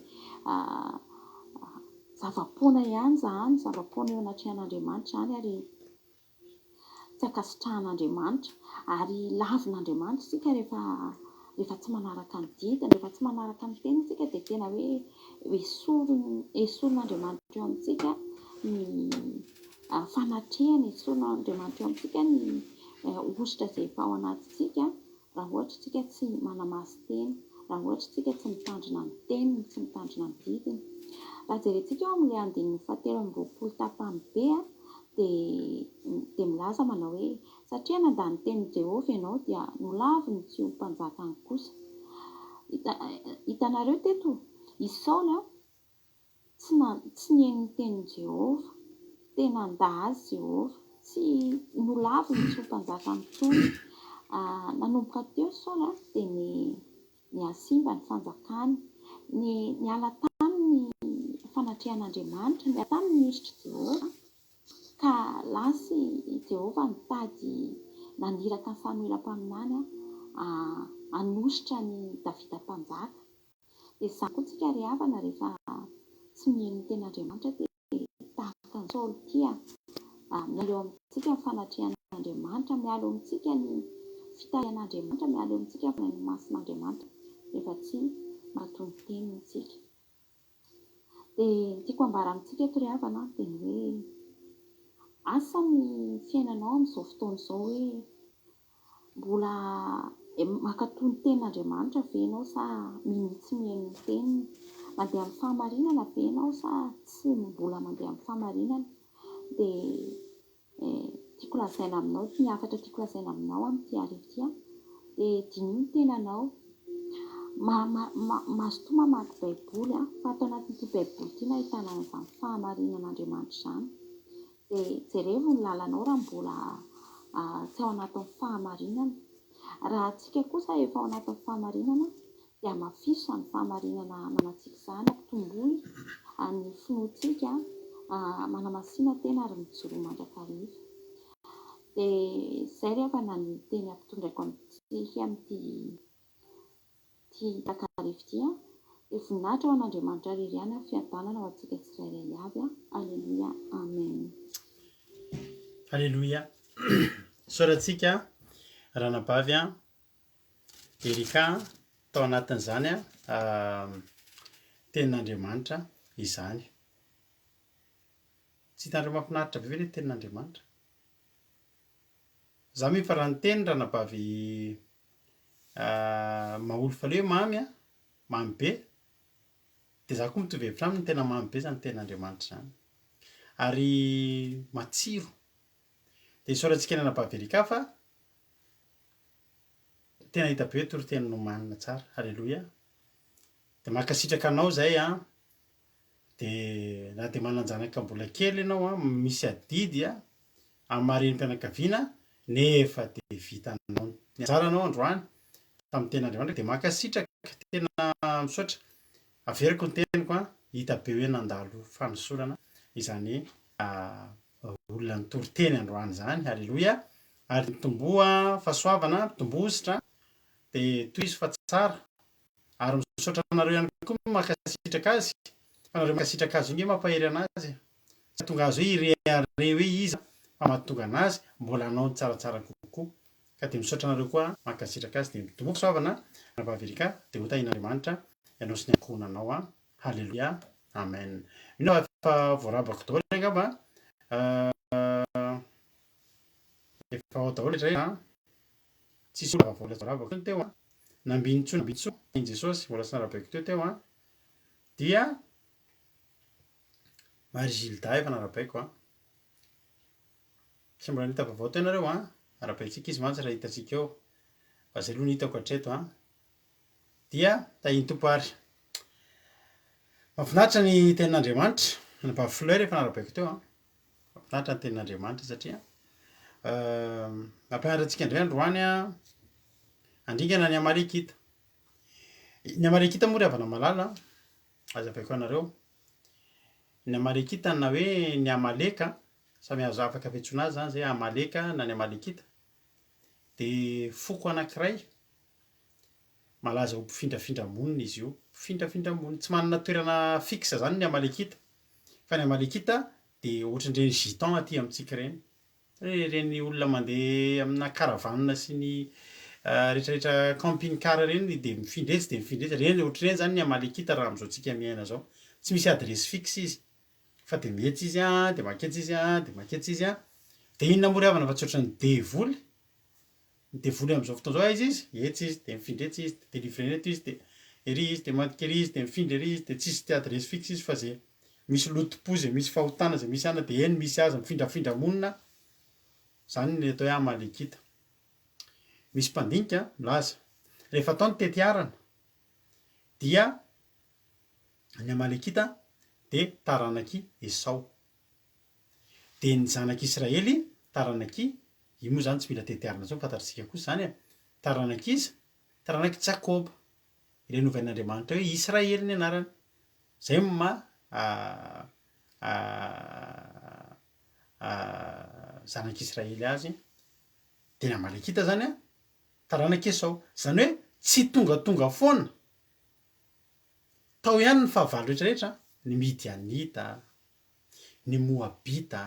zava-poana ihany izany, zava-poana eo anatrehan'Andriamanitra izany ary tsy ankasitrahan'Andriamanitra ary lavin'Andriamanitra tsika rehefa tsy manaraka ny didiny, rehefa tsy manaraka ny tenany tsika dia tena hoe esolon'Andriamanitra eo amintsika ny fanatrehana, esolon'Andriamanitra eo amintsika ny ositra izay efa ao anatintsika raha ohatra tsika tsy manamaso teny, raha ohatra tsika tsy mitandrina ny teniny, tsy mitandrina ny didiny. Raha jerentsika eo amin'ilay andininy 7:20 tapany be dia milaza manao hoe satria nandany tenin'i Jehova ianao dia nolaviny tsy ho mpanjakany kosa. Hitanareo teto i Saoly tsy nihaino ny tenin'i Jehova, tena nda azy Jehova, tsy nolaviny tsy ho mpanjakany intsony. Nanomboka teo Saoly dia niasimba ny fanjakany, niala taminy fanatrehan'Andriamanitra, niala taminy niritra Jehova ka lasy Jehova nitady naniraka ny Samuela mpaminany hanositra ny Davida mpanjaka. Dia izany koa tsika ry havana rehefa tsy mihaino ny ten'Andriamanitra dia tahaka ny Saoly ity miala eo amintsika ny fanatrehan'Andriamanitra, miala eo amintsika ny fitarihan'Andriamanitra, miala eo amintsika ny mason'Andriamanitra rehefa tsy matoa ny teniny tsika. Dia ny tiako hambara amintsika eto ry havana dia ny hoe asa ny fiainanao amin'izao fotoana izao hoe mbola mankatoy ny tenin'Andriamanitra ve ianao sa tsy mihaino ny teniny? Mandeha amin'ny fahamarinana ve ianao sa tsy mbola mandeha amin'ny fahamarinana? Dia tiako lazaina aminao, ny hafatra tiako lazaina aminao amin'ity arivo ity dia dinio ny tenanao. Mazotoa mamaky baiboly fa ato anatin'ity baiboly ity no ahitana an'izany fahamarinan'Andriamanitra izany. Dia jerevo ny lalanao raha mbola tsy ao anatin'ny fahamarinana. Raha antsika kosa efa ao anatin'ny fahamarinana dia amafiso ny fahamarinana anantsika izany, ampitomboy ny finoantsika manamasinana tena ary mijoro mandrakariva. Dia izay ry havana ny teny ampitondraiko amin'ity takarivo ity dia voninahitra ho an'Andriamanitra ririana fiadanana ho antsika tsirairay avy. Aleluia, amen. Aleluia. Soratsika ranabavy Erika tao anatin'izany tenin'Andriamanitra izany. Tsy hitanareo mahafinaritra be ve ilay tenin'Andriamanitra? Za mifa raha ny teny ranabavy Maolo Faleo mamy mamy be dia za koa mitovy hevitra aminy, tena mamy be izany tenin'Andriamanitra izany ary matsiro. Dia isaorantsika ny ranabavy Erika fa tena hita be hoe toro-teny nomanina tsara. Aleloia. Dia mankasitraka anao izay dia na dia manan-janaka mbola kely ianao misy adidy amin'ny maharenim-pianakaviana nefa dia vitanao ny anjaranao androany tamin'ny tenin'Andriamanitra dia mankasitraka tena misaotra. Averiko ny teniko hita be hoe nandalo fanosorana izany olona nitory-teny androany izany. Aleloia. Ary mitomboa fahasoavana, mitombo-ositra dia toy izy fa tsara ary misaotra anareo ihany koa mankasitraka azy fa nareo mankasitraka azy inge mampahery anazy tsy hahatonga azy hoe irehare hoe izy fa mahatonga anazy mbola anao ny tsaratsara kokoa. Ka dia misaotra anareo koa mankasitraka azy dia mitombo fahasoavana ranabavy Erika dia ho tahian'Andriamanitra ianao sy ny ankohonanao. Haleloia, amen. Mino aho efa voarabako daholo angamba efa ao daholo rehetra tsisy olona vola voarabako teo nambinitsoa in Jesosy vola sy narabaiko teo dia Marie Gilda efa narabaiko tsy mbola nahita vaovao teo ianareo ara-paitsika izy mantsy raha hitantsika eo fa zay aloha no hitako hatreto a dia tahiny tompary mahafinaritra ny tenin'Andriamanitra ny fleur efa narabaiko teo a mahafinaritra ny tenin'Andriamanitra satria ampianarantsika indray androany a andringana ny Amalekita. Ny Amalekita moa ry havana malala azavaiko anareo ny Amalekita na hoe ny Amaleka samy azo afaka fiantsoana azy zany zay Amaleka na ny Amalekita de foko anankiray malaza ho mpifindrafindra-monina izy io mpifindrafindra-monina tsy manana toerana fixe zany ny Amalekita fa ny Amalekita de ohatran'ireny gitan aty amintsika reny reny olona mandeha amina caravane sy ny rehetrarehetra camping car reny de mifindretsy reny ohatr'ireny zany ny Amalekita raha am'izao tsika miaina zao tsy misy adresy fixe izy fa de mihetsy izy a de maketsy izy a de maketsy izy a de inona moa ry havana fa tsy ohatran'ny devoly ny devoly am'izao fotoana zao aiza izy etsy izy de mifindretsy izy de délivre eto izy de ery izy de mandiky ery izy de mifindra ery izy de tsisy ty adresy fixe izy fa zay misy loto-po zay misy fahotana zay misy ana de eny misy aza mifindrafindra-monina zany ny atao hoe Amalekita. Misy mpandinika milaza rehefa ataony tetiarana dia ny Amalekita de taranaky Esau de ny zanak'Israely taranaky io moa zany tsy mila tetiarana zao fantatritsika kosa zany e taranak'iza taranaky Jakoba ireny ovain'Andriamanitra hoe Israely ny anarany zay zanak'Israely azy de ny Amalekita zany a taranaky Esau zany hoe tsy tongatonga foana tao ihany ny fahavalo rehetrarehetra ny Midianita ny Moabita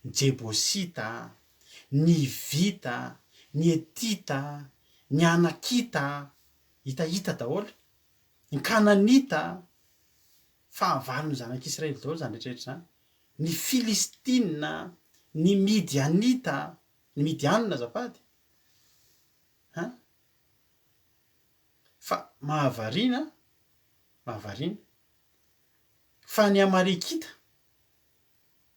ny Jebosita ny Vita ny Etita ny Anakita hitahita daholo ny Kananita fahavalo ny zanak'Israely daholo zany rehetrarehetra zany ny Filistina ny Midianita ny Midianina azafady fa mahavarina fa ny Amalekita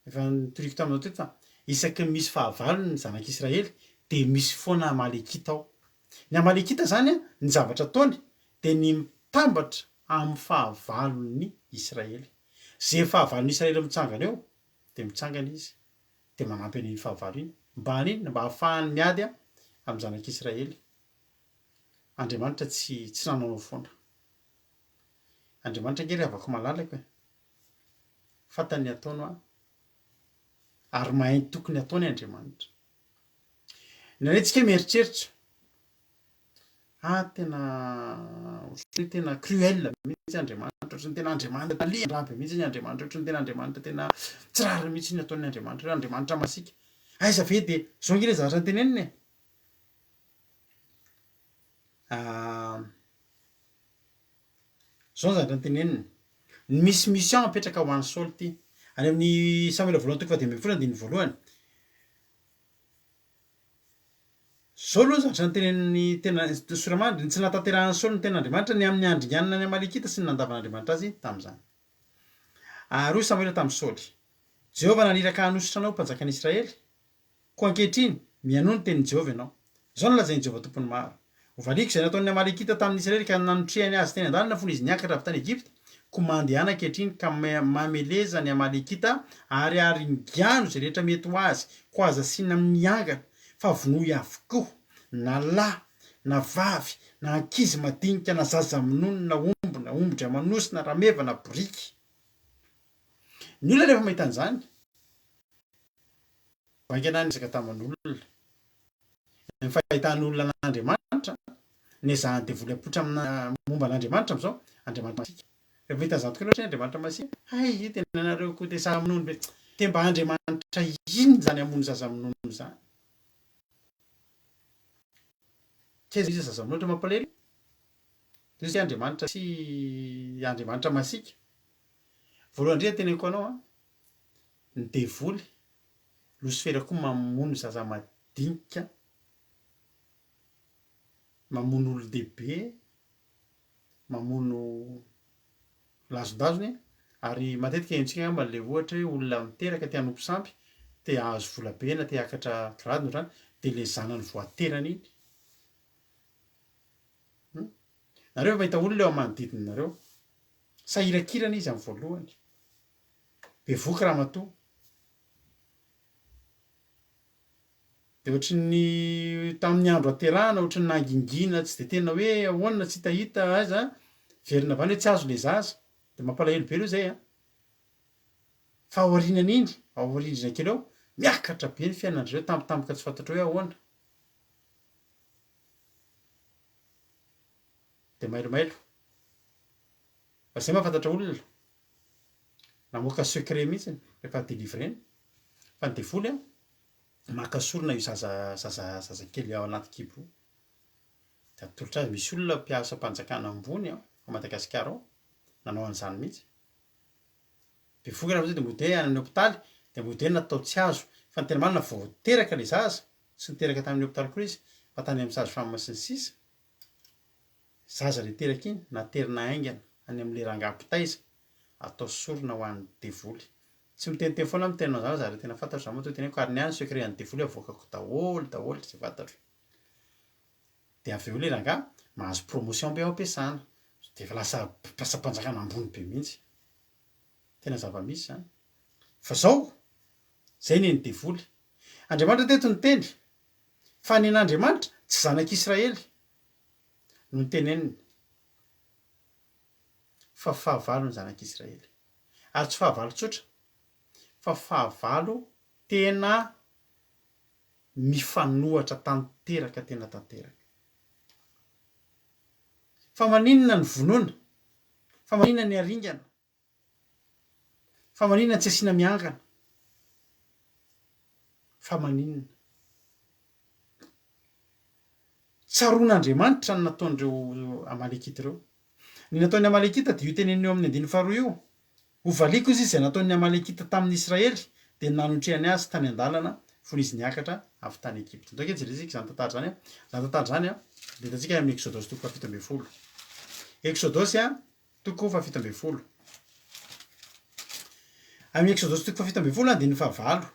efa nitoriko taminao teto fa isaky misy fahavalo ny zanak'Israely de misy foana Amalekita ao. Ny Amalekita zany a ny zavatra ataony de ny mitambatra amin'ny fahavalon'ny Israely zay fahavalon'ny Israely mitsangana eo de mitsangana izy de manampy an'iny fahavalo iny mba haniny mba hahafahany miady a amin'ny zanak'Israely. Andriamanitra tsy nanao foana Andriamanitra nge ry havako malalaka e fantany ataony a ary mahay ny tokony ataony Andriamanitra. Nanaitsika mieritreritra tena cruel mihitsy Andriamanitra ohatrany tena Andriamanitra taliarabe mihitsy ny Andriamanitra ohatrany tena Andriamanitra tena tsirary mihitsy ny ataony Andriamanitra hoe Andriamanitra masika aiza ve de zao nge le zavatra ny teneniny e zao ny zavatra ny teneniny ny misy mission apetraka ho an'ny Saoly ty any amin'ny Samuela voalohany toko 10:1 zao aloha zavatra ny teneniny tena soramandry tsy nahatanterahan'ny Saoly ny ten'Andriamanitra ny amin'ny andringanina ny Amalekita sy ny nandavan'Andriamanitra azy tam'izany. Roy Samuela tamin'ny Saoly Jehovah naniraka hanositra anao mpanjakan'ny Israely ko ankehitriny mianoa ny tenin'i Jehovah ianao zao no lazain'i Jehovah tompony maro ovaliko zay nataon'ny Amalekita tamin'ny Israely ka nanotrehany azy teny an-dalana fony izy niakatra avy tany Egypta ko mandehana ankehitriny ka mameleza ny Amalekita ary aringano zay rehetra mety ho azy ko aza asiana miangana fa vonoy avokoa na lahy na vavy na ankizy madinika na zaza minono na omby na ombodra manosy na rameva na boriky. Ny olona rehefa mahita an'izany vainganany resaka taman'olona ny fahitan'olona n'Andriamanitra ny zahany devoly apotra amina momba an'Andriamanitra am'izao Andriamanitra masika rehefa mahita an'izany tokoa loatra Andriamanitra masika ay tena anareo koa te zaza minono be te mba Andriamanitra iny zany amono zaza minono zany keza izy zaza minono ohatra mampalery de izy Andriamanitra sy Andriamanitra masika voalohany indrindra teneniko anao a ny devoly Losifera koa mamono zaza madinika mamono olo-dehibe mamono lazondazony ary matetika haintsika mban'le ohatra hoe olona miteraka te hanompo sampy te hahazo vola be na te hiakatra grady no rany de le zanany voaterany iny nareo mahita olona eo amanodidinareo sahirakirana izy amin'ny voalohany bevoky raha matoa de ohatry ny tamin'ny andro aterahana ohatry ny nangingina tsy de tena hoe ahoana tsy hitahita aza verina avany hoe tsy azo le zaza de mampalahelo be loha zay a fa aorinana iny aorindrina kely eo miakatra be ny fiainan'andreo tampotampoka tsy fantatra hoe ahoana de mailomailo fa zay mahafantatra olona namoaka secret mihitsy rehefa délivreny fa ny devoly a makasorona io zaza kely ao anaty kibo de atolotra azy misy olona mpiasa mpanjakana ambony a Madagasikara ao nanao an'izany mihitsy bevoky raha zay de mode any amin'ny hôpitaly de mode natao tsy azo fa ny tena marina vao teraka le zaza sy niteraka tamin'ny hôpitaly koa izy fa tany amin'ny sage-femme sy ny sisa zaza le teraka iny naterina aingana any amin'le rangam-pitaiza atao sorona ho an'ny devoly tsy miteniteny foana miteny an'izany za tena fantatro za moa tena hoe kariniany secret an'ny devoly avoakako daholo tsy fantatro de avy eo le ranga mahazo promotion be ao am-piasana de efa lasa mpanjakana ambony be mihitsy tena zava-misy zany fa zao zay neny devoly Andriamanitra teto niteny fa ny an'Andriamanitra tsy zanak'Israely no niteneniny fa fahavalo ny zanak'Israely ary tsy fahavalo tsotra fa fahavalo tena mifanohatra tanteraka tena tanteraka fa maninona ny vonoana fa maninona ny aringana fa maninona tsy asiana miangana fa maninona tsaroan'Andriamanitra ny nataon'ireo Amalekita ireo ny nataon'ny Amalekita de io teneniny eo amin'ny 15 io hovaliko izy izay nataon'ny Amalekita tamin'ny Israely de nanotrehany azy tany an-dalana fony izy niakatra avy tany Egypte ndray ke jeresika zany tantara zany de hitantsika amin'ny Exodus toko 7 Exodus toko 7 amin'ny Exodus toko 7 de ny fahavalo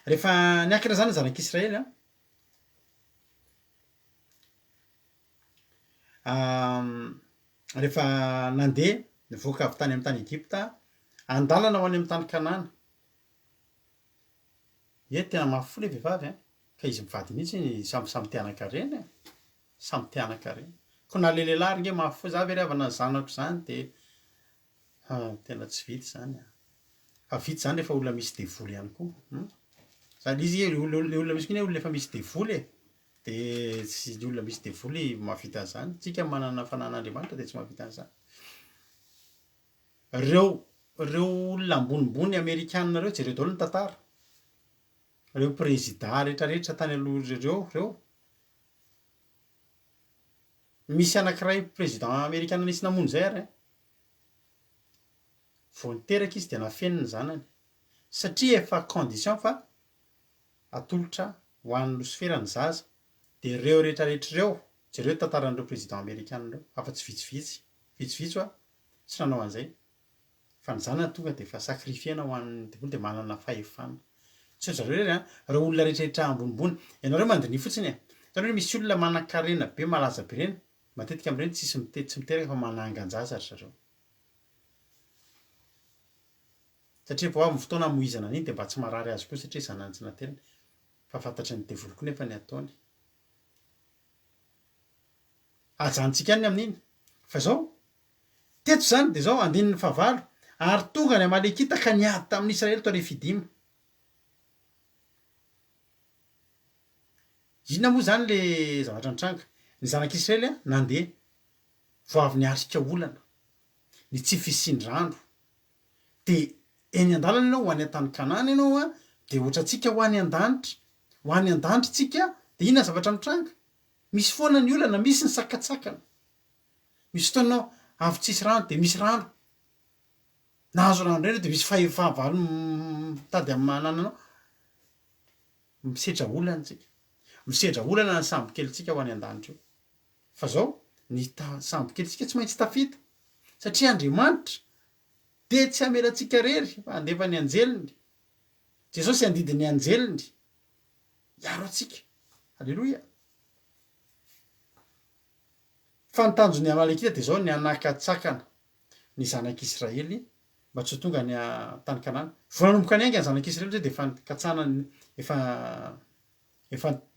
rehefa niakatra zany zanak'Israely rehefa nandeha nivoaka avy tany amin'ny tany Egypta andalana ho any amin'ny tany Kanana tena mafy le vehivavy ka izy mivady mihitsy samy tianakareny samy tianakareny ko na le lehilahy nge mafy za ve ravana zanako zany de tena tsy vity zany fa vity zany rehefa olona misy devoly ihany koa zany izy le olona misy kiny olona efa misy devoly de tsy olona misy devoly mahavita an'izany tsika manana fanan'Andriamanitra de tsy mahavita an'izany reo olona ambonimbony Amerikanina reo jereo daholo ny tantara reo président rehetrarehetra tany aloha reo misy anankiray président Amerikanina nisy namono zay ary vao niteraka izy de nafeniny zanany satria efa condition fa atolotra ho an'ny losifera ny zaza de reo rehetrarehetra reo jereo tantaran'ireo président Amerikanina reo afa tsy vitsivitsy tsy nanao an'izay fa ny zanany tonga de efa sacrifiena ho an'ny devoly de manana fahefana tsy zareo reo olona rehetrarehetra ambonimbony ianareo mandiny fotsiny hitanareo misy olona manan-karena be malaza be reny matetika amin'ireny tsy miteraka fa manangan-jaza ry zareo satria vao avy ny fotoana hamoizana an'iny de mba tsy marary azy koa satria zanany tsy nateriny fa fantatry ny devoly koa nefa ny ataony ajanontsika any amin'iny fa zao teto zany de zao andinin'ny fahavalo ary tonga ny Amalekita ka niady tamin'ny Israely tao Refidima inona moa zany le zavatra nitranga ny zanak'Israely nandeha vao avy niarika olana ny tsy fisindrano de eny an-dalana ianao ho any an-tany Kanana ianao de ohatratsika ho any an-danitra tsika de inona zavatra mitranga misy foana ny olana misy ny sakatsakana misy fotoananao avy tsisy rano de misy rano nahazo rano reny de misy fahavalo mitady amin'ny manananao misedra olana ny sambo kelitsika ho any an-danitra io fa zao ny sambo kelitsika tsy maintsy tafita satria Andriamanitra de tsy amelatsika rery fa andefa ny anjeliny Jesosy andidiny anjeliny iaro atsika Alleloia. Fa ny tanjon'ny Amalekita dia zao ny anakatsakana ny zanak'Israely mba tsy ho tonga ny tany Kanana. Vao nanomboka ny aingana ny zanak'Israely zay dia efa nikatsana efa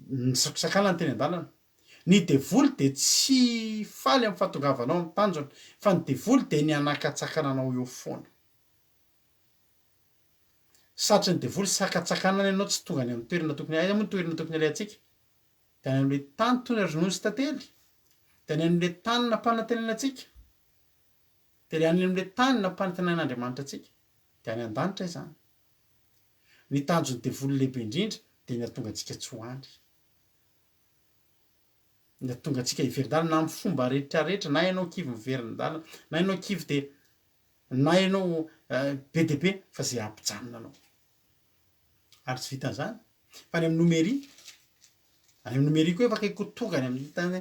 nisakana ny teny an-dalana. Ny devoly dia tsy faly amin'ny fahatongavanao amin'ny tanjony, fa ny devoly dia ny anakatsakana anao eo foana. Satry ny devoly sakatsakanana ianao tsy tonga any amin'ny toerana tokony aiza moa ny toerana tokony alehantsika. Dia any amin'ilay tany tony ry ronono sy tantely, dia any amin'ilay tany nampanantenana antsika, dia any amin'ilay tany nampanantenan'Andriamanitra antsika, dia any an-danitra izany. Ny tanjon'ny devoly lehibe indrindra dia ny hahatonga antsika tsy ho any, ny hahatonga antsika hiverin-dalana na amin'ny fomba rehetrarehetra, na ianao kivy miverin-dalana, na ianao kivy dia na ianao be dia be fa izay ampijanona anao. Ary tsy vitan'izany fa any amin'ny nomerika koa efa akaiky ho tonga any amin'ny tany,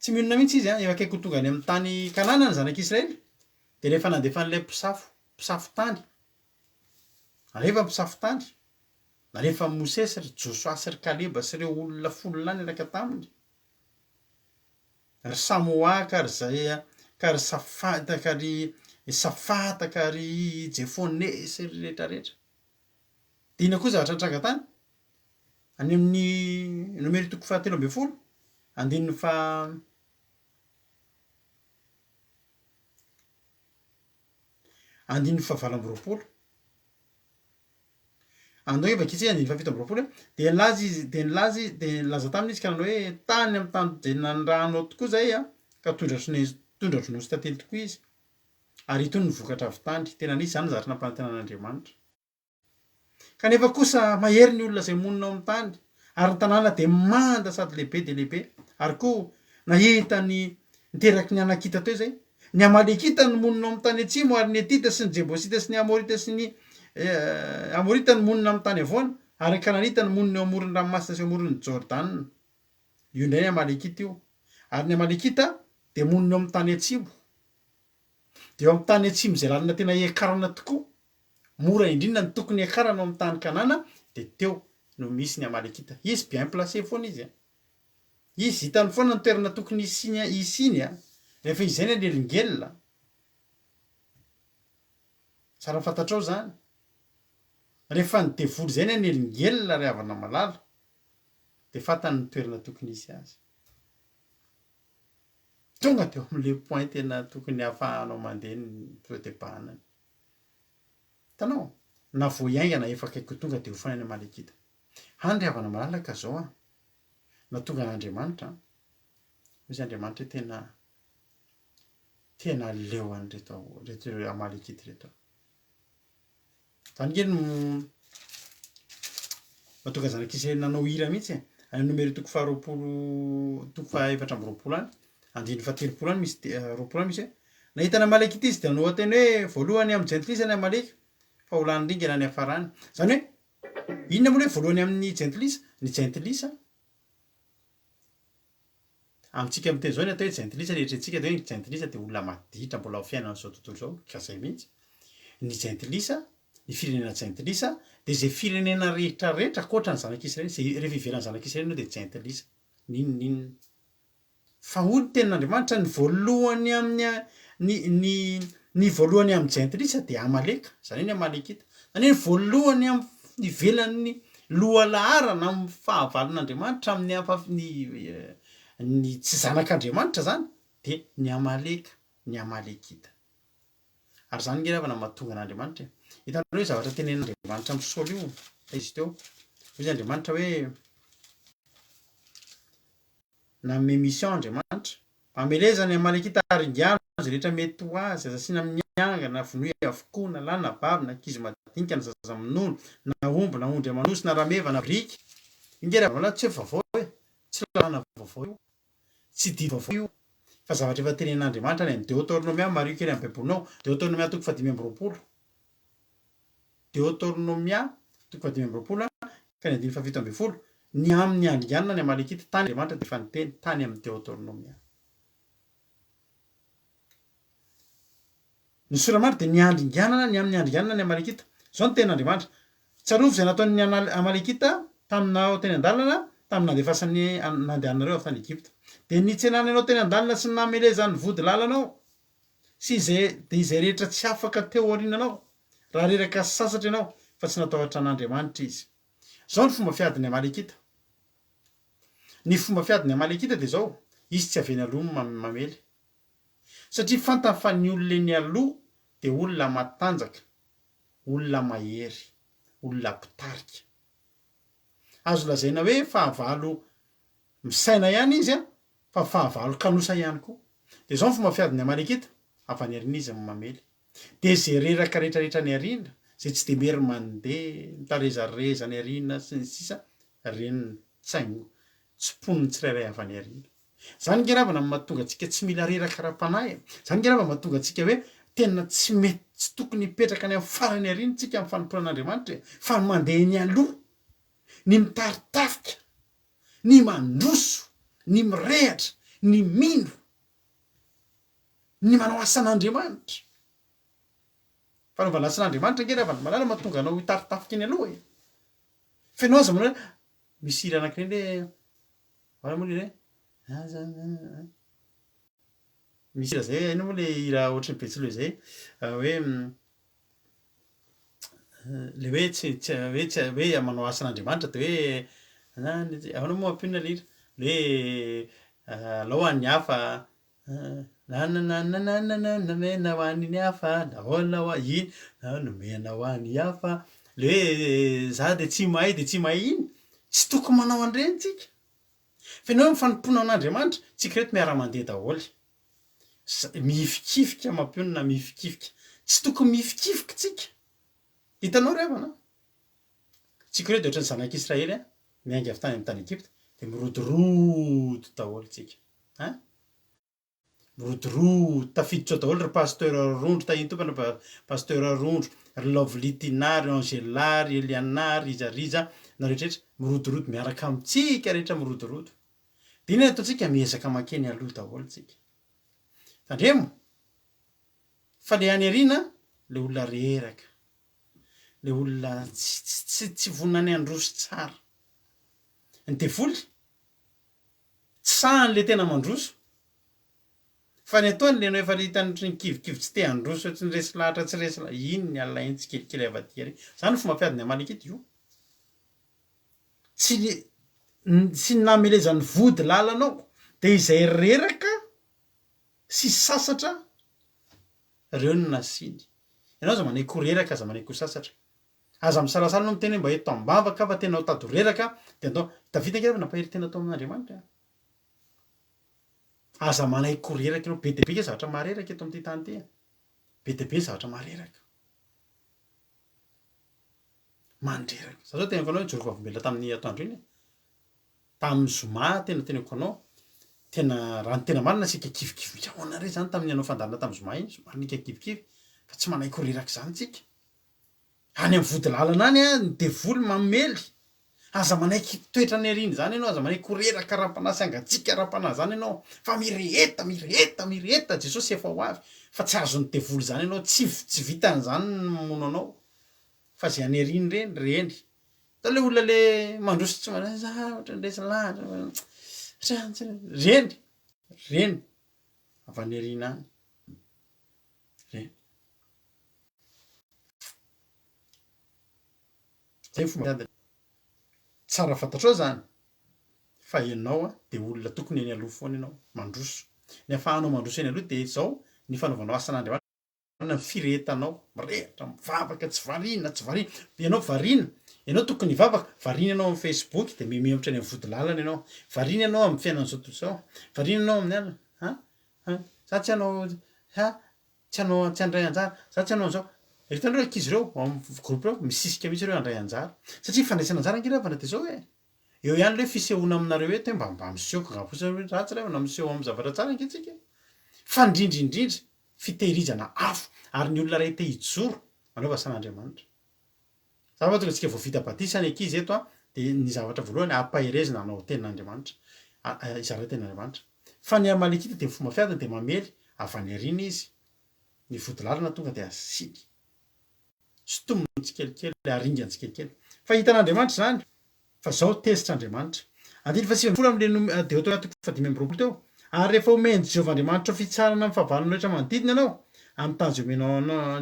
tsy minona mihitsy izy efa akaiky ho tonga any amin'ny tany Kanana ny zanak'Israely. Dia rehefa nandefa an'ilay mpisafo tany, rehefa mpisafo tany, na rehefa Mose sy ry Joshua sy ry Kaleba sy ireo olona folo lany araka taminy, ry Samoa ka ry Zaya ka ry Safata ka ry Safata ka ry Jefone sy ry rehetrarehetra. Dia ina koa zavatra nitranga tany any amin'ny nomeri toko 17 andininy andininy 20. Andao vakitsy andininy 17 dia nilaza taminy izy ka nanao hoe tany amin'ny tany dia nandrahanao tokoa zay ka tondra ronono sy tantely tokoa izy, ary itony ny vokatra avy tany. Tena nisy zany zavatra nampanantenan'Andriamanitra. Kanefa kosa mahery ny olona izay monina ao amin'ny tany, ary ny tanàna dia manda sady lehibe dia lehibe. Ary koa nahita niteraky ny Anakita teo izay, ny Amalekita ny monina ao amin'ny tany atsimo, ary ny Etita sy ny Jebosita sy ny Amorita sy ny Amorita ny monina amin'ny tany avoana, ary ny Kananita ny monina eo amoron'ny ranomasina sy eo amoron'ny Jordana. Io indray ny Amalekita io. Ary ny Amalekita dia monina eo amin'ny tany atsimo. Dia eo amin'ny tany atsimo izay lalina tena hiakarana tokoa, mora indrindra ny tokony hiakarana ao amin'ny tany Kanana, dia teo no misy ny Amalekita. Izy bien placé foana izy. Izy hitany foana ny toerana tokony hisiny rehefa izay ny anelingelina. Tsara fantatrao zany. Rehefa ny devoly izay ny anelingelina ry havana malala, dia fantany ny toerana tokony hisy azy. Tonga teo amin'ilay point tena tokony hahafahanao mandeha ny fitebahana. Hitanao, na vao hiaingana efa akaiky ho tonga dia ho foana ny Amalekita. Hany ry havana malalaka zao na tonga an'Andriamanitra, izy Andriamanitra tena leo an'ireto Amalekita reto. Izany no mahatonga zanak'Israely nanao hira mihitsy any nomeri toko 420 any, andininy 17 any misy 20 misy hoe nahita ny Amalekita izy dia nanao teny hoe voalohany amin'ny jentilisa ny Amaleka fa ho lany ringana ny hafarany. Zany hoe inona moa hoe voalohany amin'ny jentilisa? Ny jentilisa amintsika amin'teny izao ny atao hoe jentilisa, rehetratsika dia hoe ny jentilisa dia olona maditra mbola ao fiainana izao tontolo izao, ka izay mihitsy. Ny jentilisa, ny firenena jentilisa dia izay firenena rehetrarehetra ankoatra ny zanak'Israely, izay rehefa ivelan'ny zanak'Israely dia jentilisa. Ninona? Fa hoy ny tenin'Andriamanitra ny voalohany amin'ny ny voalohany amin'ny jentilisa dia Amaleka, izany ny Amalekita. Zany hoe voalohany amin'ny ivelan'ny lohalaharana amin'ny fahavalon'Andriamanitra amin'ny ny tsy zanak'Andriamanitra zany dia ny Amaleka, ny Amalekita. Ary zany nge ravana mahatonga an'Andriamanitra. Hitanao hoe zavatra tenen'Andriamanitra amin'ny Saoly io, izy teo. Izy Andriamanitra hoe nanome mission Andriamanitra, amelezany Amalekita ary ingiana azy rehetra mety ho azy, aza asiana miangana, vonoe avokoa, na lahy na vavy, na ankizy madinika, na zaza minono, na omby, na ondry amanosy, na rameva, na briky. Ingera vala tsy hoe vaovao hoe, tsy lalana vaovao io, tsy didy vaovao io, fa zavatra efa tenen'Andriamanitra ny Deutéronomia, mario kely amin'ny baibolinao, Deutéronomia toko 520. Deutéronomia toko 520 ka ny andiny 720. Ny amin'ny andianana ny Amalekita tany Andriamanitra dia efa niteny tany amin'ny Deutéronomia. Ny soramary dia ny andinganana ny amin'ny andinganana ny Amalekita. Izao ny ten'Andriamanitra. Tsarovy izay nataon'ny Amalekita taminao teny an-dalana tamin'nandefasany nandehanareo avy tany Egypta. De nitsenany ianao teny an-dalina sy namelezany vody lalanao sy izay rehetra tsy afaka teo aorinanao raha reraka sasatra ianao fa tsy natahotra an'Andriamanitra izy. Zao ny fomba fiadiny Amalekita. Ny fomba fiadiny Amalekita de zao, izy tsy aveny aloha mamely. Satria fantany fa ny olona eny aloha de olona matanjaka, olona mahery, olona mpitarika. Azo lazaina hoe fahavalo misaina ihany izy fa fahavalo kanosa ihany koa. De zao ny fomba fiadiny Amalekita, avy any arina izy mamely. De zay reraka rehetrarehetra ny arina, zay tsy de mery mandeha mitarezareza ny arina sy ny sisa, reny tsaigno tsiponiny tsirairay avy any arina. Zany ngeravana mahatonga antsika tsy mila reraka ara-panahy. Zany ngeravana mahatonga antsika hoe tena tsy mety, tsy tokony hipetraka any amin'ny farany arina tsika amin'ny fanomporan'Andriamanitra fa mandeha ny aloha, ny mitaritafika, ny mandroso, ny mirehatra, ny mino, ny manao asan'Andriamanitra. Fanaovana asan'Andriamanitra ngeravana malala mahatonga anao hitaritafika eny aloha. Fa ianao aza manao misy hira anankiray hoe ahoana moa le misy hira zay, hainao moa le hira ohatran'ny Betsileo zay hoe le hoe hoe manao asan'Andriamanitra de hoe ahoana moa ampinona le hira le hoe alao an'ny hafa namena ho an'ny hafa nahoana ho iny nomena ho an'ny hafa le hoe za de tsy mahay iny, tsy tokony manao an'ireny tsika. Fa ianao mifanompoana amin'Andriamanitra, tsika reto miara-mandeha daholo. Mihifikifika mampionona mihifikifika. Tsy tokony mihifikifika tsika. Hitanao ry havana? Tsika reto de ohatran'ny zanak'Israely miainga avy tany amin'ny tany Egypta de mirodorodo daholo tsika. Mirodorodo tafiditra daholo ry pasteur rondro tahiny tompana pasteur rondro, ry Lovlitinary, Angelary, Elianary, Rizariza na rehetrarehetra mirodorodo miaraka amintsika rehetra mirodorodo. De iny ataontsika miezaka makeny aloha daholo tsika. Tandremo fa le any arina le olona reraka, le olona tsy vonona ny androso tsara. Ny devoly tsy sahany le tena mandroso fa ny ataony le efa hitany kivikivy tsy te handroso tsy resy lahatra tsy resy iny ny alainy tsikelikely avy aty ary. Zany fomba fiadiny Amalekita io. Tsy namelezany vody lalanao de izay reraka sy sasatra reo no nasiny. Ianao aza manaiky ho reraka, aza manaiky ho sasatra. Aza misalasala anao miteny hoe mba eto ambavaka fa tena ho tady ho reraka de atao tafita nge nampahery tena tao amin'Andriamanitra. Aza manaiky ho reraka ianao, be de be ke zavatra mahareraka eto amin'ity tany ty. Be de be zavatra mahareraka. Mandreraka. Za zao tenako anao Jehova vombelona tamin'ny atoandro iny. Tamin'ny zoma tena tenako anao. Tena raha ny tena marina sika kivikivy ahoana re zany tamin'ny anao fandarina tamin'ny zoma iny, somanika kivikivy fa tsy manaiky ho reraka zany tsika. Any amin'ny vody lalana any ny devoly mamely. Aza manaiky toetra ny ariny zany ianao, aza manaiky ho reraka ara-panahy sy angatsika ara-panahy zany ianao. Fa mireheta Jesosy efa ho avy. Fa tsy azon'ny devoly zany ianao, tsy vitan'izany ny mamono anao. Fa zay any ariny reny. Tao le olona le mandroso tsy manao za ohatran'ny resy lahatra. Reny. Avy any arina any. Reny. Zay fomba tsara fantatrao zany fa ianao de olona tokony eny aloha foana ianao mandroso. Ny ahafahanao mandroso eny aloha de zao ny fanaovanao asan'Andriamanitra ny firehetanao, mirehatra, mivavaka, tsy variana. Ianao variana, ianao tokony hivavaka, variana ianao amin'ny Facebook de mihemotra any amin'ny vody lalana ianao. Variana ianao amin'ny fiainan'izao tontolo zao. Variana ianao amin'ny alina. Za tsy handray anjara, za tsy hanao an'izao. Hitanao reo ankizy reo amin'ny groupe reo misisika mihitsy reo handray anjara. Satria fandraisana anjara angeravana de zao eo ihany le fisehoana aminareo eto hoe mba misehoka ratsy ray na miseho amin'ny zavatra tsara ange tsika. Fa indrindra fitehirizana afo ary ny olona ray te hijoro manaova asan'Andriamanitra. Za mahatonga antsika vao vita batisa ny ankizy eto de ny zavatra voalohany ampaherezina hanao tenin'Andriamanitra. Izara tenin'Andriamanitra. Fa ny Amalekita de fomba fiadiny de mamely avy any arina izy. Ny vody lalana tonga de asiny. Sotominy tsikelikely, aringany tsikelikely. Fa hitan'Andriamanitra zany. Fa zao tezitr'Andriamanitra. andiny fa sivy folo am'le de tao anaty fadimy amby roapolo teo ary rehefa omeny Jehovahandriamanitra fitsarana amin'ny fahavalony rehetra manodidina anao amin'ny tany zay omenao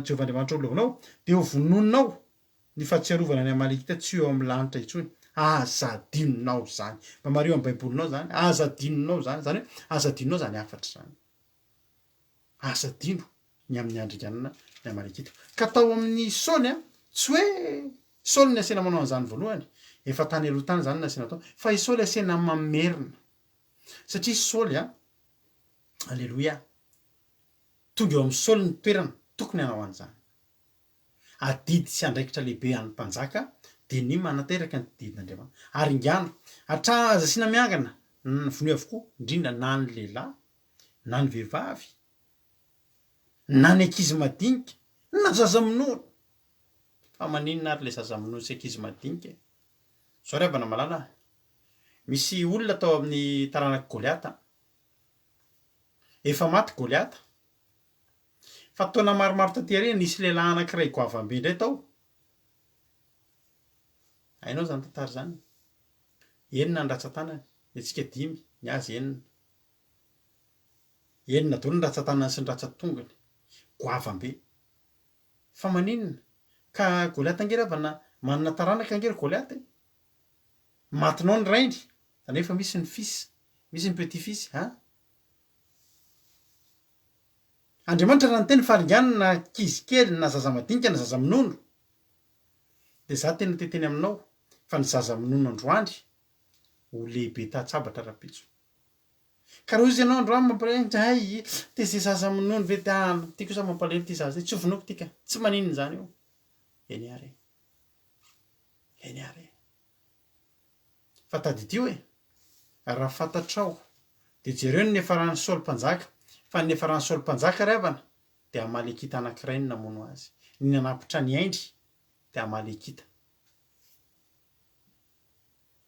Jehovahandriamanitra olovinao de ho vononinao ny fahatsiarovana ny Amalekita tsy eo amin'ny lanitra intsony azadinonao zany mba mareo amin'ny baibolinao zany azadinonao zany zany hoe azadinonao zany afatra zany azadino ny amin'ny andrianana ny Amalekita ka tao amin'ny Saoly a tsy hoe Saoly ny asena manao an'izany voalohany efa tany aloha tany zany nasina tao fa i Saoly asena mamerina satria Saoly a alleloia tonga eo amin'ny Saoly ny toerana tokony hanao an'izany adidy sy andraikitra lehibe an'ny mpanjaka de ny manateraka ny didin'Andriamanitra ary ingano atraza sina miangana vonoe avokoa indrindra na ny lehilahy na ny vehivavy na ny ankizy madinika na zaza minono fa maninona ary le zaza minono sy ankizy madinika zao ry havana malala misy olona tao amin'ny taranaka Goliata efa maty Goliata fa taona maromaro taty ary nisy lehilahy anankiray goavambe indray tao hainao zany tantara zany enina ny ratsan-tanany antsika 5 ny azy enina daholo ny ratsan-tanany sy ny ratsan-tongony goavambe fa maninona ka Goliata angeravana manana taranaka angera Goliata matinao ny raindry zany efa misy ny fils misy ny petit fils Andriamanitra raha ny teny faringanina na ankizy kely na zaza madinika na zaza minono de za tena teteny aminao fa ny zaza minono androany ho lehibe tahatsabatra rapitso ka raha izy ianao androany mampalendray de zay zaza minono ve ty kosa mampaleny ty zaza tsy ovinoko tika tsy maninona zany io eny ary fa tadidio raha fantatrao de jereo ny nefarany Saoly mpanjaka fa ny nefarany Saoly mpanjaka ravana de Amalekita anankiray ny namono azy ny nanapitra ny aindry de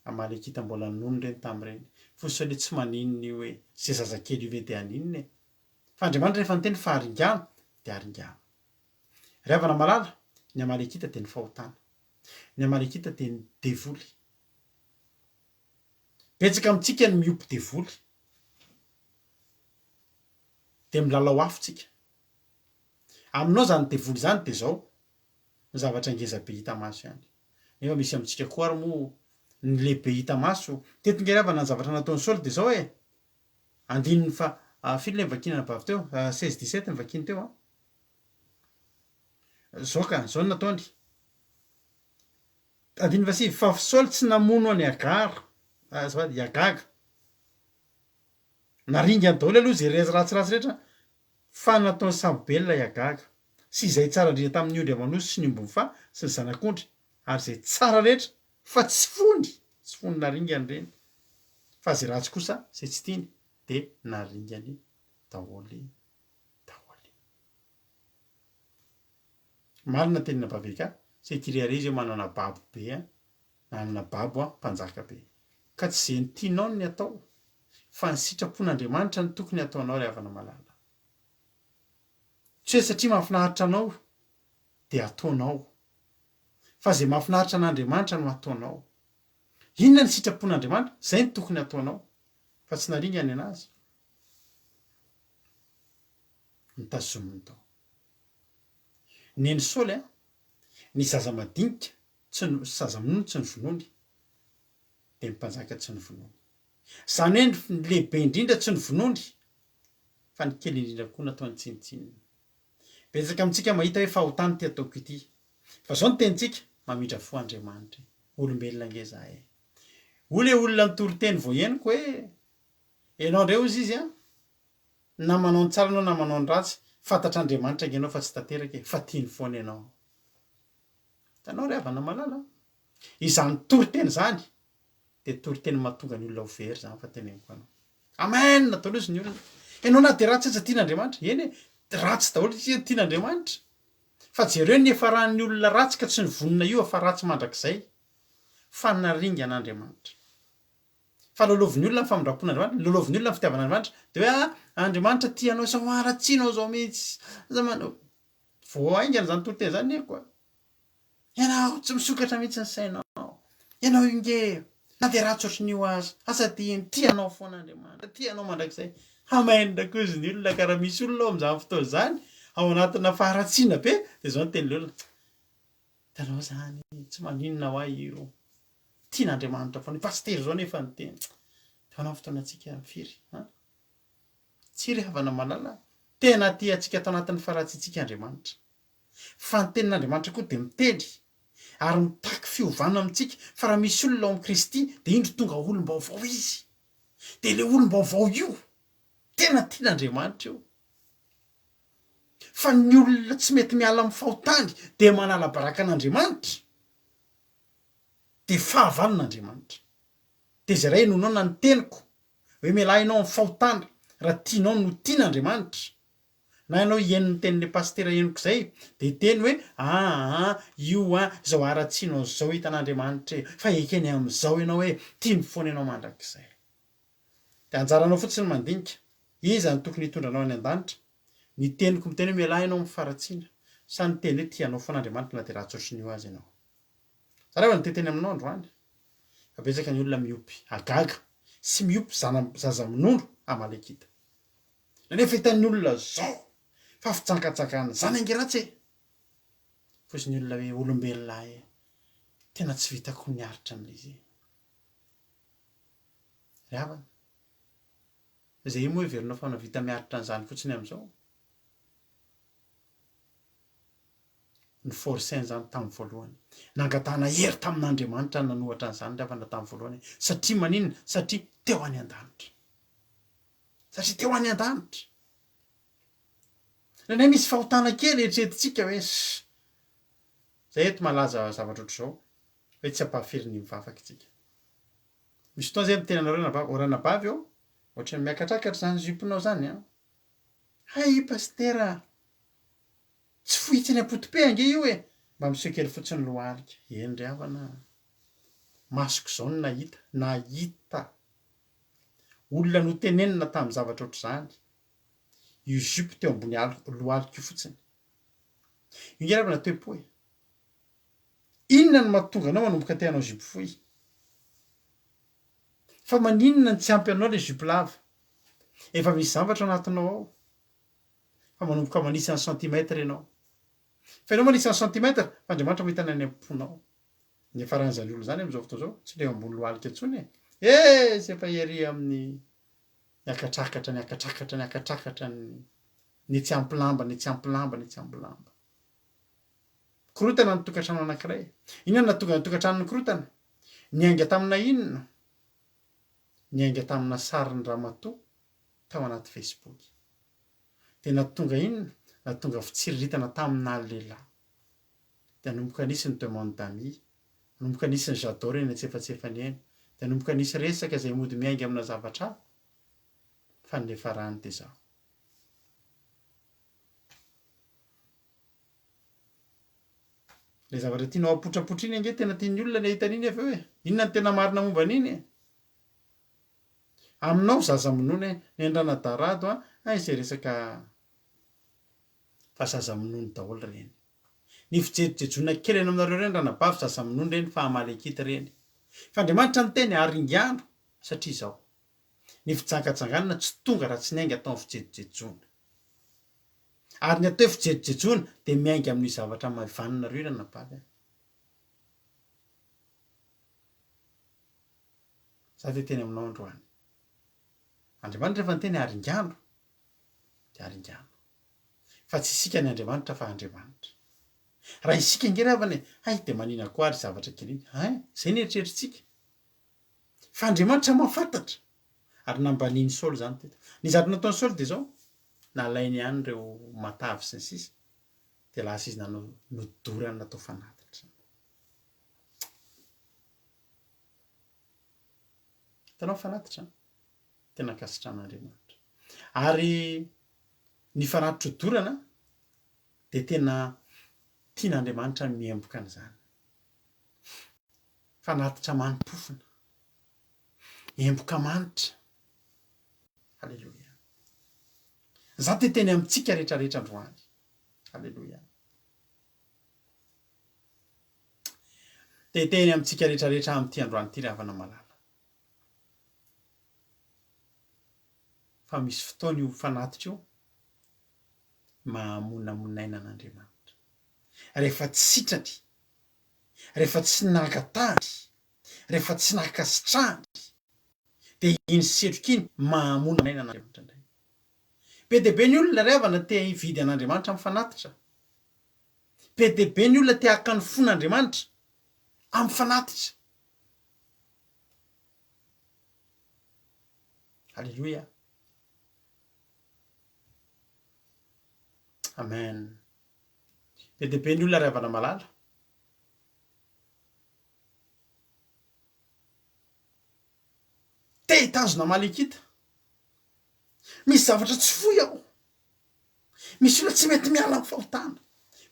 Amalekita mbola nono reny tamin'ireny fosy tsy maninona io hoe zay zazakely io ve de aninona fa Andriamanitra rehefa ny teny fa haringano de haringano ry havana malala ny Amalekita de ny fahotana ny Amalekita de ny devoly betsaka amintsika ny miompy devoly de milalao afotsika aminao zany devoly zany de zao ny zavatra ngeza be hita maso ihany nefa misy amintsika koa ary moa ny lehibe hita maso tetingeravana ny zavatra nataon'ny Saoly de zao andininy fa filo le vakina bavy teo 16-17 ny vakiny teo zao ka zao ny nataony andiny fa sivy fa Saoly tsy namono any Agara azafady Agaga naringany daholo aloha zay rezy ratsiratsy rehetra fa nataony Samibelona i Agaga sy izay tsara indrindra tamin'ny ondry amanosy sy ny ombony fa sy ny zanak'ondry ary zay tsara rehetra fa tsy fony naringany reny fa zay ratsy kosa zay tsy tiany de naringany daholo malina tenina baveka sy tireare izy manana babo be nanana babo mpanjaka be ka tsy zay ny tianao ny atao fa ny sitrapon'Andriamanitra ny tokony ataonao ry havana malala tsy hoe satria mahafinaritra anao de ataonao fa zay mahafinaritra an'Andriamanitra no ataonao inona ny sitrapon'Andriamanitra zay ny tokony ataonao fa tsy naringany anazy nitazominy tao neny Saoly ny zaza madinika tsy ny zaza minono tsy ny vonony de ny mpanjaka tsy ny vonony zany hoe ny lehibe indrindra tsy ny vonony fa ny kely indrindra koa nataony tsinitsininy betsaka amintsika mahita hoe fahotany ty ataoko ity fa zao ny tenitsika mamindra fo Andriamanitra olombelona ngeza ole olona nitory-teny vo henoko hoe ianao ndray ozy izy na manao ny tsara anao na manao ny ratsy fantatr'Andriamanitra nge anao fa tsy tanteraka fa tiany foana ianao tanao ry havana malala izany tory-teny zany de tory-teny mahatonga ny olona ho very zany fa teneniko anao amen daholo izy ny olona ianao na de ratsy aza tian'Andriamanitra eny ratsy daholo izy tian'Andriamanitra fa jereo nefaran'ny olona ratsy ka tsy ny vonona io fa ratsy mandrakizay fa naringan'Andriamanitra fa lolovin'ny olona ny famindrapon'Andriamanitra lolovin'ny olona ny fitiavan'Andriamanitra de hoe Andriamanitra tianao sao aratsianao zao mihitsy vo aingana zany tory-teny zany koa ianao tsy misokatra mihitsy ny sainao ianao inge na dia raha tsotra ny ho azy asa tianao foan'Andriamanitra tianao mandrakizay hamainina koa izy ny olona ka raha misy olona ao amin'izany fotoana izany ao anatina faharatsiana be dia zao ny tenyny olona tanao zany tsy maninona ho ahy io tian'Andriamanitra foana pastery zao nefa ny teny tanao fotoana antsika firy tsy ry havana malala tena tia antsika tao anatin'ny faharatsiantsika Andriamanitra fa ny tenin'Andriamanitra koa dia miteny ary mitaky fiovana amintsika fa raha misy olona ao amin'ny Kristy dia indro tonga olom-baovao izy dia ilay olom-baovao io tena tian'Andriamanitra io fa ny olona tsy mety miala amin'ny fahotany dia manala baraka an'Andriamanitra dia fahavalon'Andriamanitra dia izay iray nonona ny teniko hoe mialahinao amin'ny fahotana raha tianao no tian'Andriamanitra na ianao hienony tenin'le pastera henoko izay dia teny hoe io zao aratsianao zao hitan'Andriamanitra fa ekeny amin'izao ianao hoe tiany foana ianao mandrakizay dia anjaranao fotsiny mandinika iza ny tokony hitondranao any an-danitra ny teniko miteny hoe mialahy ianao amin'ny faharatsiana sa ny teny hoe tianao foan'Andriamanitra na dia raha tsotra ny ho azy ianao zareo ny teteny aminao androany fa betsaka ny olona miopy agaga sy miopy zaza minondro Amalekita nefa hitan'ny olona zao fa fitsankatsakana zany angeratsy fosy ny olona hoe olombelona tena tsy vitako miaritra amin'ilay izy ry havana izay moa heverinao fa navita miaritra an'izany fotsiny amin'izao ny forsainy zany tamin'ny voalohany nangatahana hery tamin'Andriamanitra nanohatra an'izany ry havana tamin'ny voalohany satria maninona satria teo any an-danitra satria teo any an-danitra nany misy fahotana kely eritreretintsika hoe zay eto malaza zavatra ohatr'izao hoe tsy hampahafiry ny mivavaka itsika misy fotoana zay miteny anareo oranabavy ao ohatra ny miakatrakatra zany ziponao zany hay pastera tsy fohitsy ny apotipe ange io e mba miseho kely fotsiny lohalika eny ry havana masoko zao no nahita olona no tenenina tamin'ny zavatra ohatr'izany io zipo teo ambony lohalika io fotsiny io nge ravana toe-po inona no mahatonga anao manomboka teanao zipo fohy fa maninona ny tsy ampy anao le zipo lava efa misy zavatra anatinao ao fa manomboka manisany centimetre ianao fa ianao manisany centimetre fa Andriamanitra mahitana any am-ponao ny faran'izany olo zany amin'izao fotoana zao tsy le ambony lohalika intsony sy efa ery amin'ny niakatrakatra ny tsy ampilamba korotana ny tokantrano anankiray inona natonga ny tokantrano ny korotana niainga tamina inona niainga tamina sarin'ny ramatoa tao anaty Facebook dia natonga inona natonga fitsiriritana tamina lehilahy dia nomboka nisy ny demande d'amis nomboka nisy ny j'adore eny antsefatsefany eny dia nomboka nisy resaka izay mody miainga amina zavatra fa nylefa rany dia zao le zavatra tianao apotrapotra iny ange tena tian'ny olona ny hitan'iny efa hoe inona ny tena marina momba an'iny aminao zaza minono ny andranadarado izay resaka fa zaza minono daholo reny ny fijerijejona kely eny aminareo reny ranabavy zaza minono reny fa Amalekita reny fa Andriamanitra ny teny haringano satria izao ny fitsangatsanganana tsy tonga raha tsy niainga atao fijerijejona ary ny atao fijerijejona dia miainga amin'ny zavatra mavanonareo ranabavy za dia teny aminao androany Andriamanitra rehefa ny teny haringano dia haringano fa tsy isika ny Andriamanitra fa Andriamanitra raha isika nge ravany dia manina koa ary zavatra kely iny zay ny eritreritsika fa Andriamanitra mahafantatra ary nambaniny Saoly zany teto ny zato nataony Saoly dia zao nalainy ihany ireo matavy sy ny sisa dia lasa izy nodorany natao fanatitra hitanao fanatitra tena kasitran'Andriamanitra ary ny fanatitra hodorana dia tena tian'Andriamanitra miemboka an'izany fanatitra manimpofona emboka manitra halleloia za te teny amintsika rehetrarehetra androany halleloia te teny amintsika rehetrarehetra amin'ity androany ity ry havana malala fa misy fotoana io fanatitra io mahamonamonaina an'Andriamanitra. Rehefa tsy sitrany, rehefa tsy nankatahany, rehefa tsy nankasitrahany, dia iny setroka iny mahamonamonaina an'Andriamanitra indray. Be dia be ny olona ry havana te hividy an'Andriamanitra amin'ny fanatitra. Be dia be ny olona te haka ny fon'Andriamanitra amin'ny fanatitra. Halleluja. Amen. Be dia be ny olona ry havana malala. Te hitazona malekita. Misy zavatra tsy foy ao. Misy olona tsy mety miala amin'ny fahotana.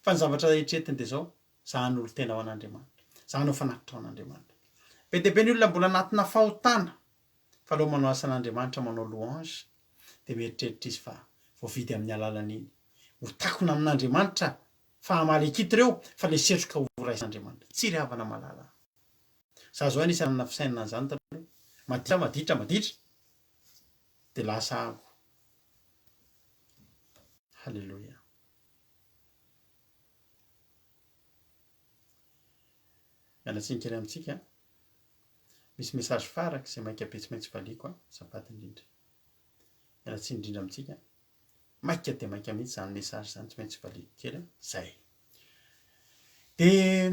Fa ny zavatra etretiny dia izao, zahan'olo tena ao an'Andriamanitra. Zahanao fanatitra ao an'Andriamanitra. Be dia be ny olona mbola anatina fahotana. Fa aloha manao asan'Andriamanitra, manao louange, dia mieritreritra izy fa voavidy amin'ny alalan'iny. Ho takona amin'Andriamanitra fa hamalekita ireo fa le setroka ho raisan'Andriamanitra. Tsy ry havana malala. Za zao anisany nafisainana an'izany taloha. Maditra. Dia lasa hago. Halleluja. Mialatsiny kely amintsika. Misy message faraka izay maika be tsy maintsy valiako sapaty indrindra. Mialatsiny indrindra amintsika. Maika dia maika mihitsy izany message izany tsy maintsy valiako kely. Zay. Dia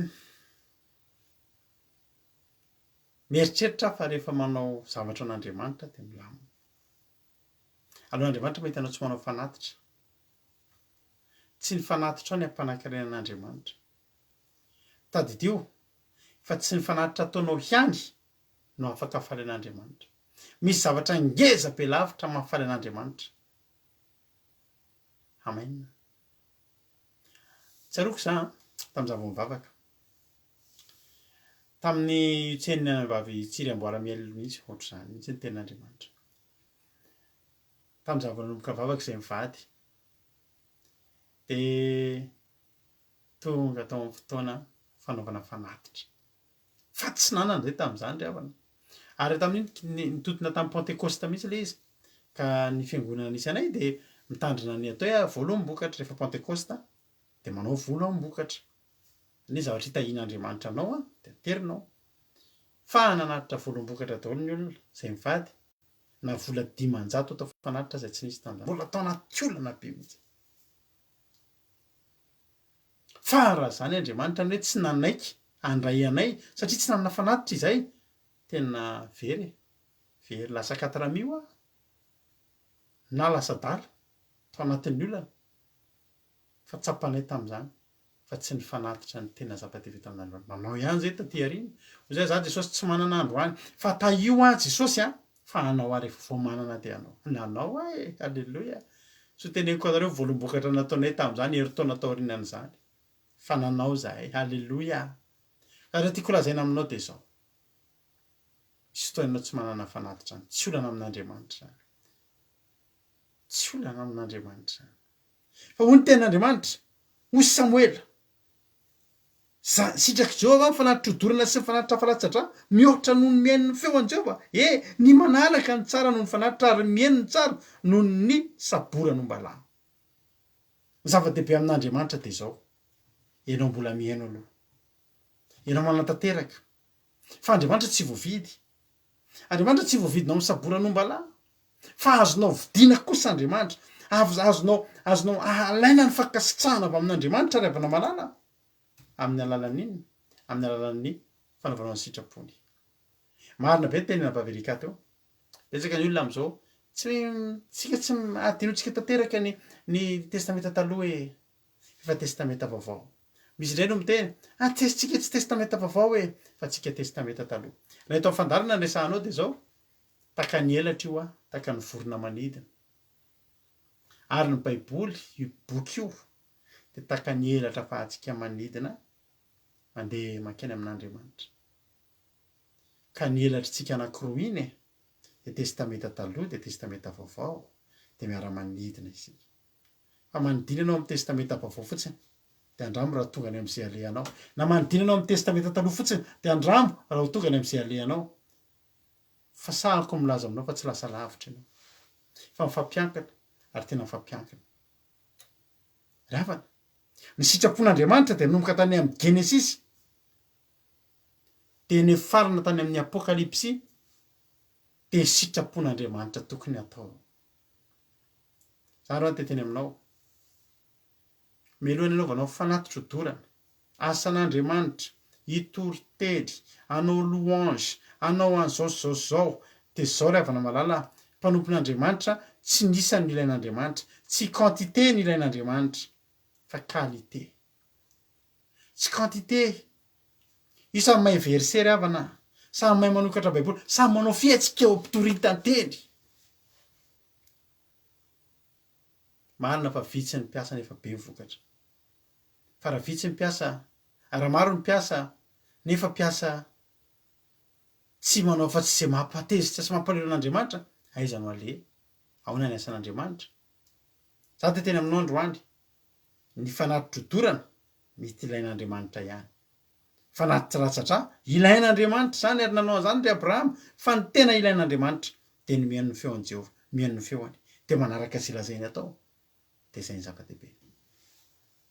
mieritreritra fa rehefa manao zavatra an'Andriamanitra dia milamina. Alohan'Andriamanitra mahitanao tsy manao fanatitra. Tsy ny fanatitra ao ny ampanankarena an'Andriamanitra. Tadidio fa tsy ny fanatitra ataonao ihany no afaka hafaly an'Andriamanitra. Misy zavatra ngeza be lavitra mahafaly an'Andriamanitra. Amen. Tsaroako za tamin'ny zaho vao mivavaka. Tamin'ny tsenina vavy tsiry amboara-miailo mihitsy ohatr'izany mihitsy ny tenin'Andriamanitra. Tamin'ny zaho vao nanomboka vavaka izay mivady. Dia tonga tao amin'ny fotoana fanaovana fanatitra. Fa tsy nanana izay tamin'izany ry havana. Ary tamin'iny nitotona tamin'ny Pentecoste mihitsy ilay izy. Ka ny fiangonana nisy anay dia mitandrina ny atao hoe volo mibokatra rehefa Pentecoste dia manao volo mibokatra. Ny zavatra hitahian'Andriamanitra anao dia terinao. Fa nanatitra volo mibokatra daholo ny olona izay mivady. Na vola 500 atao fanatitra izay tsy nisy tandrina. Mbola tao anaty olana be mihitsy. Fa raha izany Andriamanitra ny hoe tsy nanaiky handray anay satria tsy nanana fanatitra izay. Tena very. Very lasa 4,000 na lasa dala tao anatin'ny olana. Fa tsapanay tamin'izany. Fa tsy ny fanatitra ny tena zava-dehibe tamin'Andriamanitra. Nanao ihany izay taty aoriana. Izay za Jesosy tsy manana androany. Fa taio Jesosy fa hanao rehefa vao manana dia hanao. Nanao halleluja. So teneniko anareo volombokatra nataonay tamin'izany heritaona taorianan'izany. Fa nanao zahay. Halleluja. Raha tiako lazaina aminao dia izao. Misy fotoana tsy manana fanatitra. Tsy olana amin'Andriamanitra. Tsy olana amin'Andriamanitra. Fa hoy ny tenin'Andriamanitra, hoy Samuela, sitraky Jehovah fanatitra hodorana sy fanatitra falatsatra mihoatra noho ny mihaino ny feon'i Jehovah. Ny manalaka ny tsara noho ny fanatitra ary mihaino ny tsara noho ny sabora no mbalà. Zava-dehibe amin'Andriamanitra dia izao. Ianao mbola mihaino aloha. Ianao manantanteraka. Fa Andriamanitra tsy voavidy. Andriamanitra tsy voavidinao amin'ny sabora no mbalà. Fa azonao vidiana kosa Andriamanitra. Azonao alaina ny fankasitrahana avy amin'Andriamanitra ry havana malala. Amin'ny alalan'iny, amin'ny alalan'ny fanaovana ny sitrapony. Marina be teny Bavelika teo. Betsaka ny olona amin'izao tsika tsy adinotsika tanteraka ny testamenta taloha efa testamenta vaovao. Misy indray no miteny tsika tsy testamenta vaovao fa tsika testamenta taloha. Raha eto fandarana ny resahanao dia izao taka ny elatra io taka ny vorona manidina. Ary ny Baiboly io boky io dia taka ny elatra ahafahantsika manidina mandeha mankeny amin'Andriamanitra. Ka ny elatrantsika anankiroa iny dia testamenta taloha dia testamenta vaovao dia miara-manidina isika. Fa manodina ianao amin'ny testamenta vaovao fotsiny dia andramo raha tonga any amin'izay alehanao. Na manodina ianao amin'ny testamenta taloha fotsiny dia andramo raha tonga any amin'izay alehanao. Fa sahako milaza aminao fa tsy lasa lavitra ianao. fa mifampiankana ary tena mifampiankana. Ravana ny sitrapon'Andriamanitra dia nomboka tany amin'ny Genesisy dia nefarana tany amin'ny Apokalipsy dia sitrapon'Andriamanitra tokony atao. Zany raha teteny aminao, mialohan'ny anaovanao fanatitra dorana, asan'Andriamanitra, hitory tely, anao louange, anao an'izao, dia zao ry havana malala, mpanompon'Andriamanitra tsy nisany ilain'Andriamanitra, tsy quantité ny ilain'Andriamanitra, fa qualité. Tsy quantité. Io samy mahay verset ry havana, samy mahay manokatra baiboly, samy manao fihetsika eo ampitoritan-teny. Marina fa vitsy ny mpiasa nefa be ny vokatra. Fa raha vitsy ny mpiasa, raha maro ny mpiasa, nefa mpiasa tsy manao fa tsy izay mampatezitra sy mampalahelo an'Andriamanitra, aiza no ale? Ahoana ny asan'Andriamanitra? Za teteny aminao androany, ny fanatitra dorana mety ilain'Andriamanitra ihany. Fanatitra ratsatra ilain'Andriamanitra zany ary nanao an'izany ry Abrahama, fa ny tena ilain'Andriamanitra dia ny mihaino ny feon'i Jehovah, mihaino ny feony, dia manaraka izay lazainy atao. Dia izay ny zava-dehibe.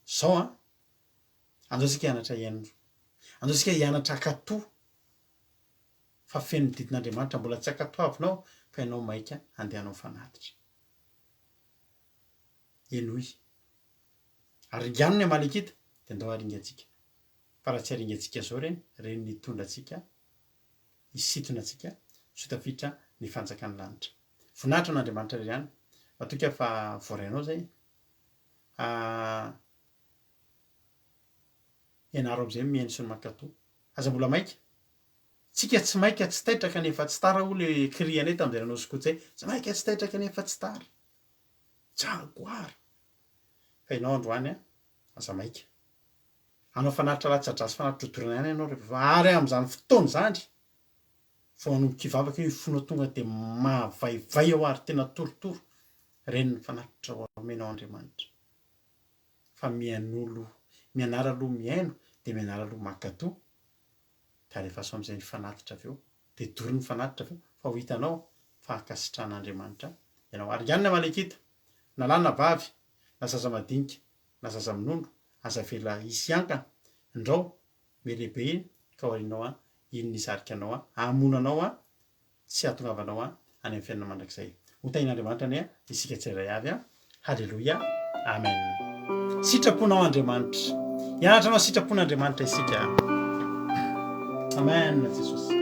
Zao andao isika hianatra hiaino, andao isika hianatra akatoa, fa feno didin'Andriamanitra mbola tsy akatoavinao fa ianao maika andehanao fanatitra. Enoy. Ary ringaniny Amalekita dia andao haringantsika. Fa raha tsy haringantsika zao reny nitondra antsika, hisintona antsika, sy tafiditra ny fanjakany lanitra. Voninahitra n'Andriamanitra ihany, matoka fa voarainao zay. Ianaro am'izay mihaino sy ny mankatoa. Aza mbola maika. Tsika tsy maika tsy taitra kanefa tsy tara ho le krianay tamin'izay nanao skotsay. Tsy maika tsy taitra kanefa tsy tara. Jagoara. Fa ianao androany aza maika. Anao fanatitra ratsy fanatitra dorana ihany ianao rehefa ary amin'izany fotoana zany. Vao hanomboka hivavaka io fonao tonga dia mahavaivay ao ary tena torotoro. Reny ny fanatitra ho amenao Andriamanitra. Fa mihain'olo, mianara aloha mihaino, dia mianara aloha mankatoa. Dia alefaso amin'izay ny fanatitra avy eo. Dia doro ny fanatitra avy eo. Fa ho hitanao fa ankasitran'Andriamanitra ianao. Ary ihany ny Amalekita, na lahy na vavy, na zaza madinika, na zaza minono, aza vela hisiankana, indrao melehibe iny, ka hoarinao iny nizarika anao hamonanao tsy hahatongavanao any amin'ny fiainana mandrakizay. Ho tain'Andriamanitra ny isika tsirairay avy. Halleluia. Amen. Sitraponao Andriamanitra. Hianatra anao sitrapon'Andriamanitra isika. Amen. Jesosy.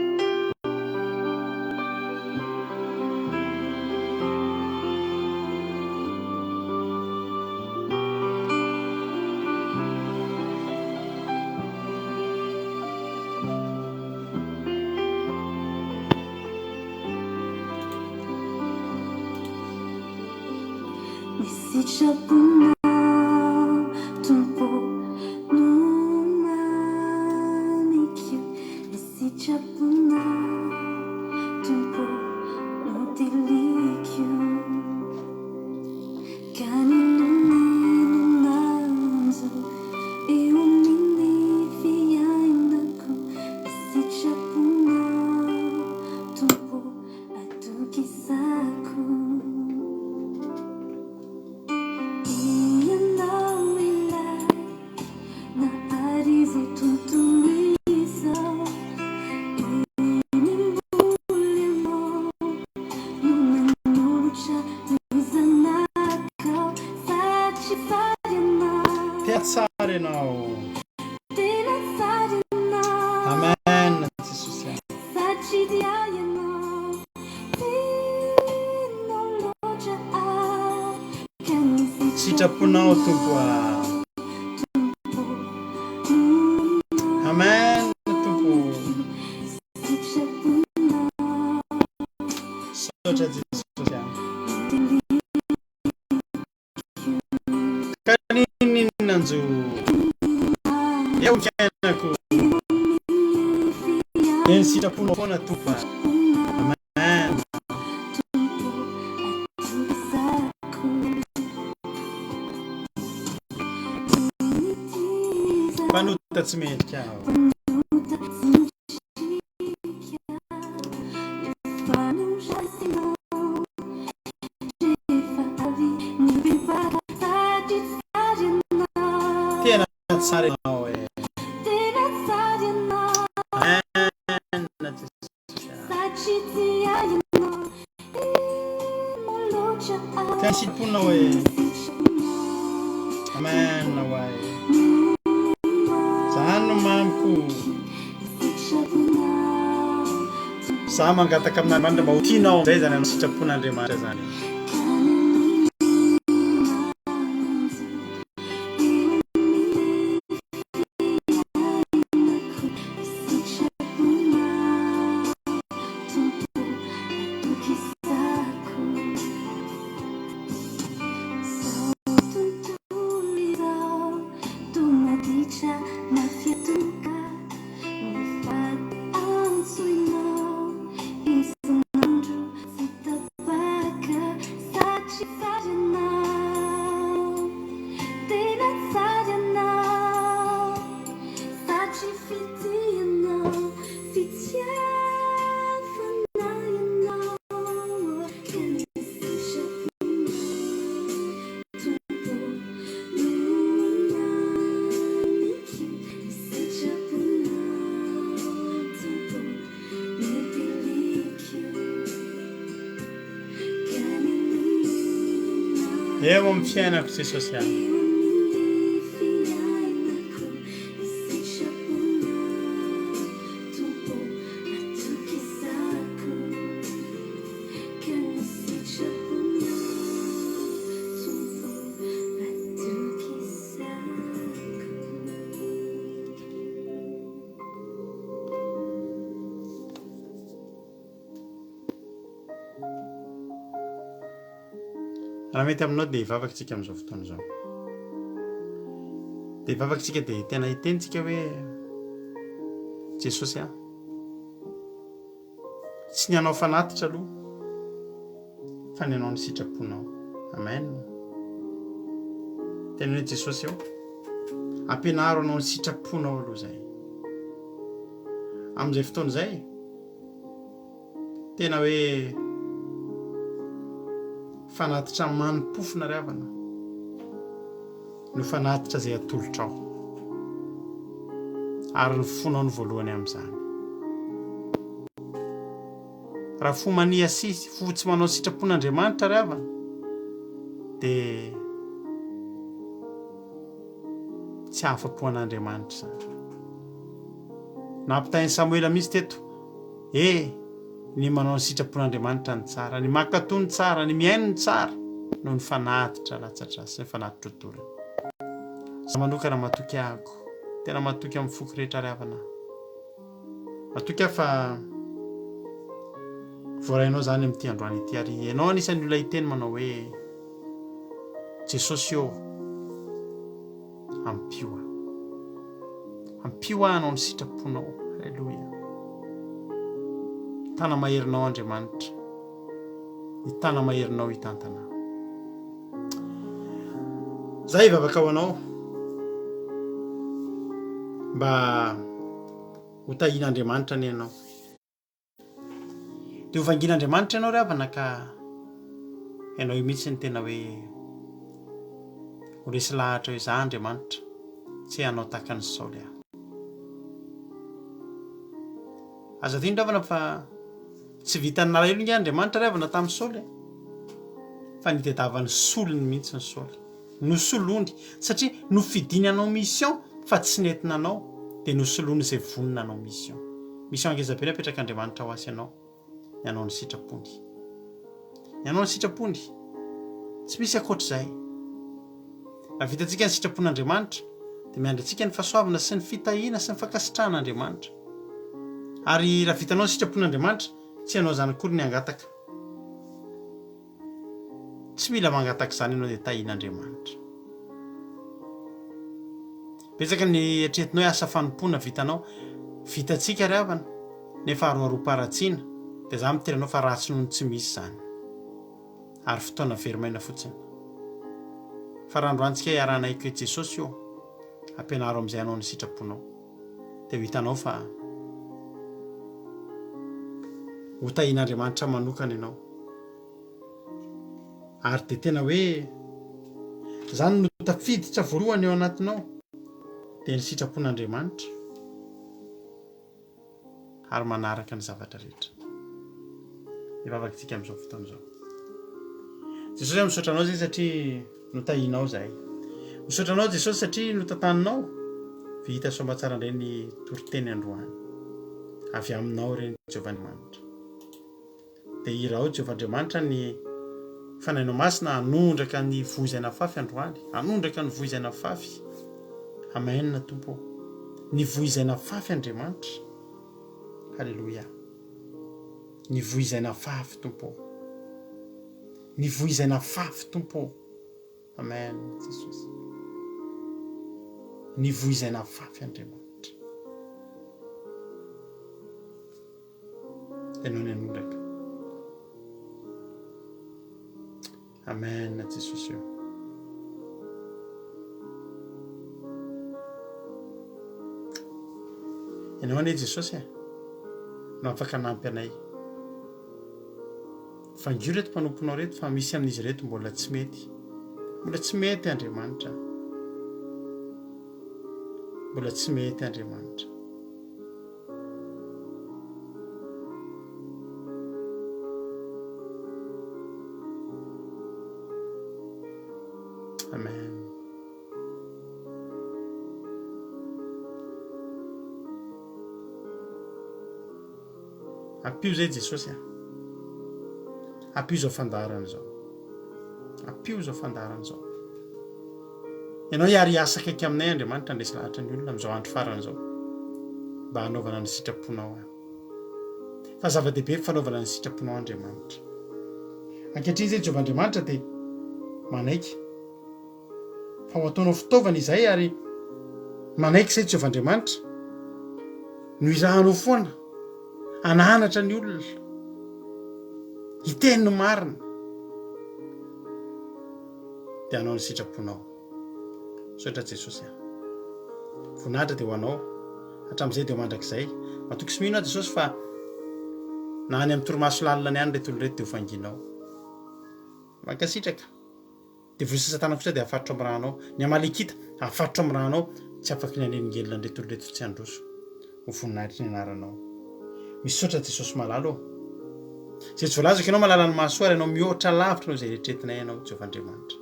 Amen. Jesosy. Sitraponao Tompo. Amen Tompo. Sotra Jesosy. Kanini nanjo. Eo kianako. Eny sitraponao foana Tompo. Amen. Panota tsy mendrika aho. sary anao e. Tiany sitraponao e. Amen hoay. Zany no mamiko. Za mangataka amin'Andriamanitra mba ho tianao zay zany anao sitrapon'Andriamanitra zany. Eo amin'ny fiainako Jesosy any. Raha mety aminao dia hivavaka tsika amin'izao fotoana izao. Dia hivavaka tsika dia tena hitentsika hoe Jesosy aho. Tsy ny anao fanatitra aloha fa ny anao ny sitraponao. Amen. Tena hoe Jesosy eo. Ampianaro anao ny sitraponao aloha zay. Amin'izay fotoana izay tena hoe fanatitra manimpofona ry havana no fanatitra izay atolotra ao ary ny fonao ny voalohany amin'izany. Raha fo mania sisy fo tsy manao sitrapon'Andriamanitra ry havana dia tsy afa-po an'Andriamanitra zany. Nampitahin'i Samuela misy teto, ny manao ny sitrapon'Andriamanitra ny tsara, ny mankatoa ny tsara, ny miaino ny tsara noho ny fanatitra latsatra sy ny fanatitra odolana. Za manokana matoky ahako, tena matoky amin'ny foko rehetra ry havana. Matoky aho fa voarainao zany amin'ity androany ity ary ianao anisan'ny olona hiteny manao hoe Jesosy eo ampio aho. Ampio aho anao ny sitraponao. Halleluja. Tana maherinao Andriamanitra. Tana maherinao hitantana. Zay hivavaka ho anao mba ho tahian'Andriamanitra ny ianao. Dia ho vangin'Andriamanitra ianao ry havana ka ianao io mihitsy ny tena hoe ho resy lahatra hoe za Andriamanitra tsy hanao tahaka ny Saoly aho. Aza tiny ry havana fa tsy vitany nalahelo ny Andriamanitra ry havana tamin'ny Saoly fa nitadiavany solony mihitsy ny Saoly. Nosolony satria nofidiny anao mission fa tsy nentina anao dia nosolony izay vonina anao mission. Mission angeza be napetraka Andriamanitra ho asy anao ny anao ny sitrapony. Ny anao ny sitrapony tsy misy ankoatr'izay. Raha vitantsika ny sitrapon'Andriamanitra dia miandry antsika ny fahasoavana sy ny fitahiana sy ny fankasitrahan'Andriamanitra. Ary raha vitanao ny sitrapon'Andriamanitra tsy ianao zany kory ny angataka. Tsy mila mangataka izany ianao dia tahian'Andriamanitra. Betsaka ny eritreretinao hoe asa fanompoana vitanao. Vitantsika ry havana nefa aroaroam-paratsiana dia za miteranao fa ratsy noho ny tsy misy zany. Ary fotoana verimaina fotsiny. Fa raha androantsika iarahanay hoe Jesosy io ampianaro amin'izay anao ny sitraponao dia hitanao fa ho tahian'Andriamanitra manokana ianao. Ary dia tena hoe zany no tafiditra voalohany eo anatinao dia ny sitrapon'Andriamanitra ary manaraka ny zavatra rehetra. Ivavaka antsika amin'izao fotoana izao. Jesosy misaotra anao zay satria notahianao izahay. Misaotra anao Jesosy satria notantaninao vita somatsara indray ny toriteny androany avy aminao ireny Jehovah Andriamanitra. Dia irao Jehovah Andriamanitra ny fanahinao masina hanondraka ny voizana fafy androany, hanondraka ny voizana fafy. Amen Tompo. Ny voizana fafy Andriamanitra. Halleluja. Ny voizana fafy Tompo. Ny voizana fafy Tompo. Amen Jesosy. Ny voizana fafy Andriamanitra. Ianao ny hanondraka. Amen Jesosy io. Ianao anie Jesosy no afaka hanampy anay. Fangio reto mpanomponao reto fa misy amin'izy reto mbola tsy mety. Mbola tsy mety Andriamanitra. Mbola tsy mety Andriamanitra. Amen. Ampio zay Jesosy. Ampio zao fandaharana zao. Ampio zao fandaharana zao. Ianao hiary hiasa akaiky aminay Andriamanitra andresy lahatra ny olona amin'izao andro farany zao. Mba hanaovana ny sitraponao. Fa zava-dehibe fanaovana ny sitraponao Andriamanitra. Ankehitriny zay Jehovah Andriamanitra dia manaiky. Fa ho ataonao fitaovana izay ary manaiky izay Jehovah Andriamanitra. No irahanao foana. Ananatra ny olona. Hiteny ny marina. Dia hanao ny sitraponao. Sotra Jesosy. Voninahitra dia ho anao. Hatramin'izay dia ho mandrakizay. Matoky sy mino Jesosy fa na any amin'ny torimaso lalina ihany reto olona reto dia ho fanginao. Mankasitraka. Dia voasasa-tanana kosa dia afatro amin'ny ranao. Ny amalekita afatro amin'ny ranao. Tsy afaka ny anelingelina reto olona reto tsy androso. Ho voninahitra ny anaranao. Misaotra Jesosy malalo. Zay tsy voalazako ianao malala ny mahasoa ary ianao mihoatra lavitra noho izay retretinay ianao Jehovah Andriamanitra.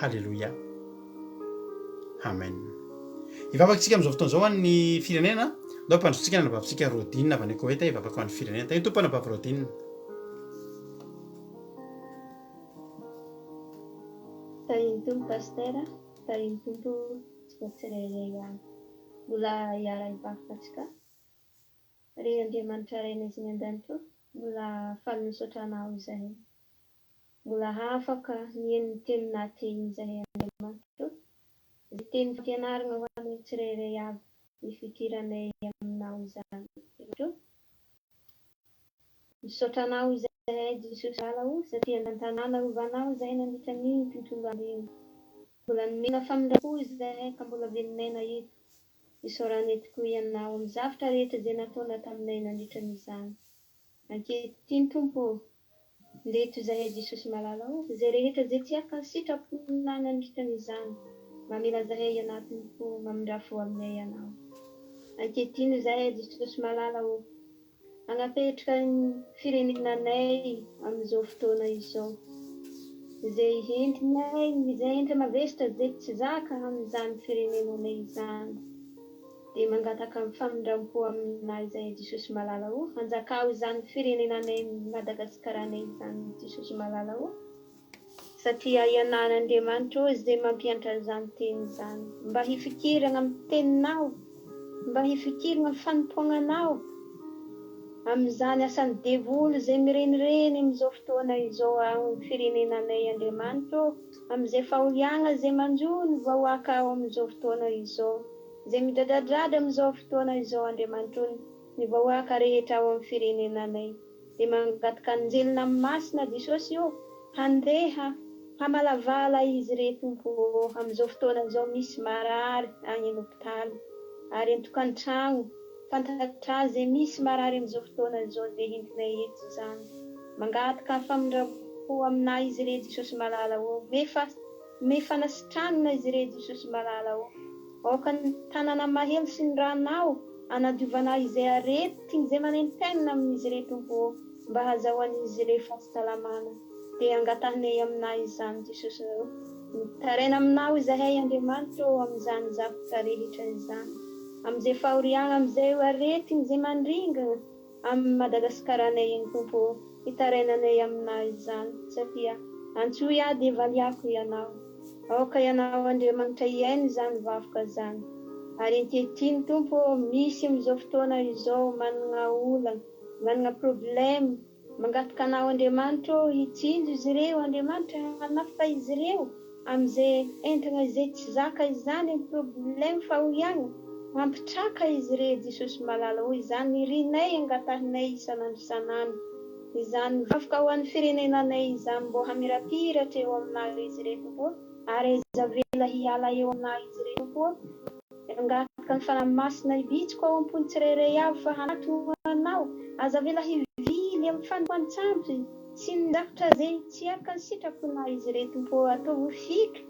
Halleluja. Amen. Ivavaka tsika amin'izao fotoana izao ny firenena. Ndao mpandrotsika ny anabavintsika Rodine avy any Koeta ivavaka ho an'ny firenena. Tany tompo anabavy Rodine. Tahiny tompo pastera, tahiny tompo tsirairay ihany. Mbola hiara hivavikantsika. Ry Andriamanitra raina izy ny an-danitro, mbola faly misaotra anao izahay. Mbola afaka mihaino ny tenina teny izahay Andriamanitra. Izay teny fampianarana ho an'ny tsirairay avy ny fikiranay aminao izany. Misaotra anao izahay Jesosy alao satria an-tanàna ovanao izahay nandritra ny tontolo andro. Mbola nomena famindrapo izahay ka mbola veninayna eto. Isaorana eto koa ianao amin'ny zavatra rehetra izay nataona taminay nandritra n'izany. Ankehitriny tompo, leto izahay Jesosy malalao, izay rehetra izay tsy aka sitrapona nandritra n'izany. Mamela izahay anatiny po mamindrafo aminay ianao. Ankehitriny izahay Jesosy malalao, hanapetraka ny firenenanay amin'izao fotoana izao. Izay entinay, izay enta mavesatra izay tsy zaka amin'izany firenenanay izany. Dia mangataka amin'ny famindram-po aminay izahay Jesosy malalao, hanjakao izany firenenanay Madagasikara-nay izany Jesosy malalao. Satria ianan'Andriamanitra izay mampianatra izany teny izany. Mba hifikirana amin'ny teninao, mba hifikirana amin'ny fanompoagnanao, amin'izany asan'ny devoly izay mirenireny amin'izao fotoana izao amin'ny firenenanay Andriamanitra, amin'izay faholiana izay manjo ny vahoaka ao amin'izao fotoana izao. Izay midradradrada amin'izao fotoana izao Andriamanitra ny vahoaka rehetra ao amin'ny firenenanay. Dia mangataka anjelina amin'ny masina Jesosy io, handeha hamalavala izy reto amin'izao fotoana izao misy marary any an-hopitaly. Ary an-tokantrano, fantatra izay misy marary amin'izao fotoana izao dia entinay eto izany. Mangataka famindram-po aminay izy reto Jesosy malala ho. mifanasitranina izy re Jesosy malala ao. Aoka ny tanàna mahelo sy ny ranao anadiovana izay aretiny izay manentenina amin'izy re Tompo mba hazahoan'izy re fahasalamana. Dia angatahinay aminay izany Jesosy taraina aminao izahay Andriamanitra amin'izany zavatra rehetra izany. Amin'izay fahoriana amin'izay aretiny izay mandringana amin'ny Madagasikara-nay iny Tompo hitarainanay aminay izany satria antsoy aho dia valiako ianao. Aoka ianao Andriamanitra iaino izany vakoka izany. Ary ankehitriny Tompo misy amin'izao fotoana izao manana olana, manana problème, mangataka anao Andriamanitra hitsinjo izy ireo Andriamanitra hanafika izy ireo amin'izay entana izay tsy zaka izany amin'ny problème fahoriana. Mampitraka izy re Jesosy malala ho izany irinay angatahinay isanandro isanandro. Izany vafoka ho an'ny firenenanay izany mbo hamirapiratra eo aminay izy re Tompo. Ary izavela hiala eo aminay izy re Tompo. Angataka ny fanahy masina ibitsiko ao ambony tsirairay avy fa hanato anao. Azavela hivily amin'ny fanontsampy sy ny zavatra izay tsy araka ny sitraponay izy re Tompo atao fikry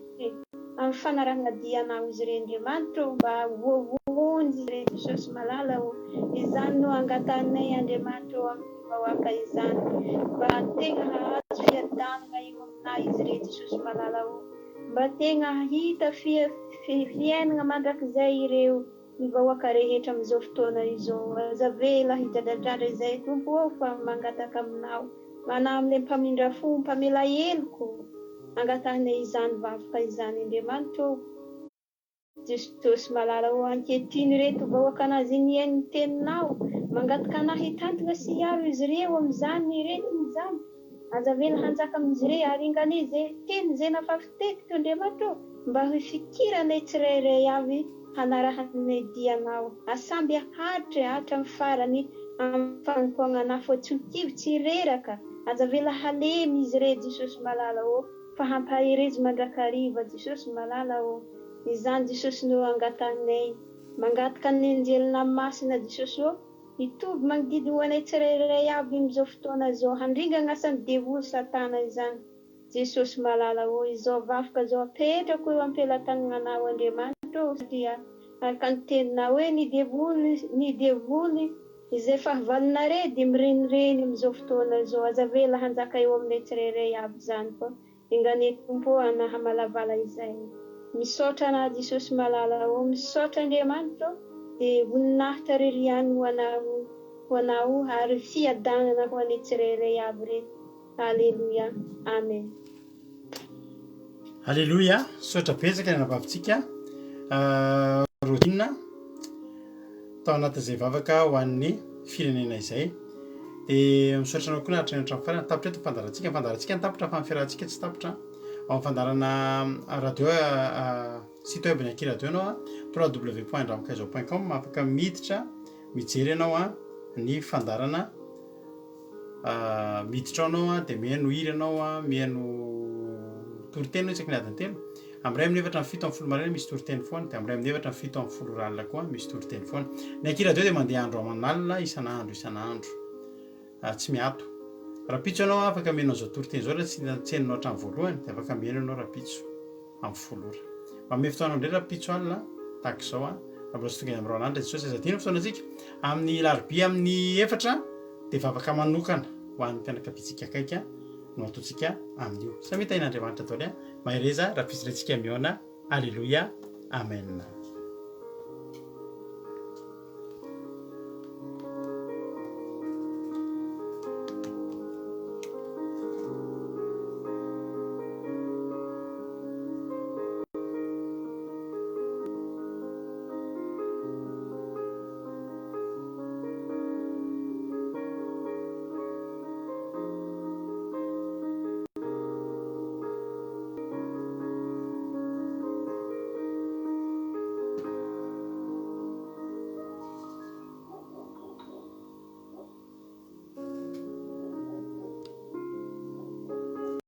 amin'ny fanarahana dianao izy re Andriamanitra mba voavoanjy izy re Jesosy malala ho. Izany no angatahinay Andriamanitra amin'ny vahoaka izany mba tegna hahazo fiadanana eo aminay izy re Jesosy malala ho. Mba tegna hita fiainana mandrakizay ireo ny vahoaka rehetra amin'izao fotoana izao. Azavela hidradradrandra izay Tompo fa mangataka aminao. Mana amin'ilay mpamindra fo, mpamela heloko. Angatahinay izany vafoka izany Andriamanitra Jesosy malala ho. Ankehitriny reto vahoaka anazy ny hainy teninao. Mangataka anahy hitantana sy hiaro izy ireo amin'izany retiny izany. Azavela hanjaka amin'izy ireo aringanizy teny izay nafafitetiko Andriamanitra mba hifikiranay tsirairay avy hanarahanay dianao. Asamby ahatra amin'ny farany amin'ny fanompoana anahy fa tsy ho tsy reraka. Azavela halemy izy re Jesosy malala ho fa hampaherezy mandrakariva Jesosy malala ho. Izany Jesosy no angatahinay. Mangataka ny anjelina masina Jesosy ho hitoby manodidy ho anay tsirairay avy amin'izao fotoana izao handringana asan'ny devoly Satana izany. Jesosy malala ho. Izao vafoka izao apetrako eo ampelantananao Andriamanitra satria araka ny teninao hoe ny devoly izay fahavalona re dia mirenireny amin'izao fotoana izao. Azavela hanjaka eo aminay tsirairay avy izany fa engane Tompo anahamalavala izay. Misaotra na Jesosy malala ho. Misaotra Andriamanitra dia voninahitra ririany ho anao ary fiadanana ho anay tsirairay avy reto. Alleluia. Amen. Alleluia. Saotra betsaka ny anabavitsika. Rodina tao anatin'izay vavaka ho an'ny firenena izay. Dia misaotra anao koa nahatrany hatramin'ny farany. Tapitra eto fandarantsika ny tapitra fa ny fiarahantsika tsy tapitra. Ao amin'ny fandarana radio site web ny Aki radio anao www.ndramokaizo.com afaka miditra mijery ianao ny fandarana miditra anao dia mihaino hira anao mihaino toriteny itsaky ny adiny telo. Amin'ray amin'ny 7:07 maraina misy toriteny foana dia amin'ray amin'ny 7:07 alina koa misy toriteny foana. Ny Aki radio dia mandeha andro aman'alina isan'andro tsy miato. Rapitso anao afaka mihaino an'izao toriteny izao raha tsy henonao hatramin'ny voalohany dia afaka mihaino ianao rapitso amin'ny folo ora. Manome fotoana indray rapitso alina tahaka izao amin'izao tonga amin'ny roanandro Jesosy azadina fotoanantsika amin'ny larobia amin'ny 4 dia vavaka manokana ho an'ny mpianakavitsika akaiky no ataontsika amin'io. Samy tain'Andriamanitra tao mahay reza raha fizirentsika mihaona. Alleluia. Amen.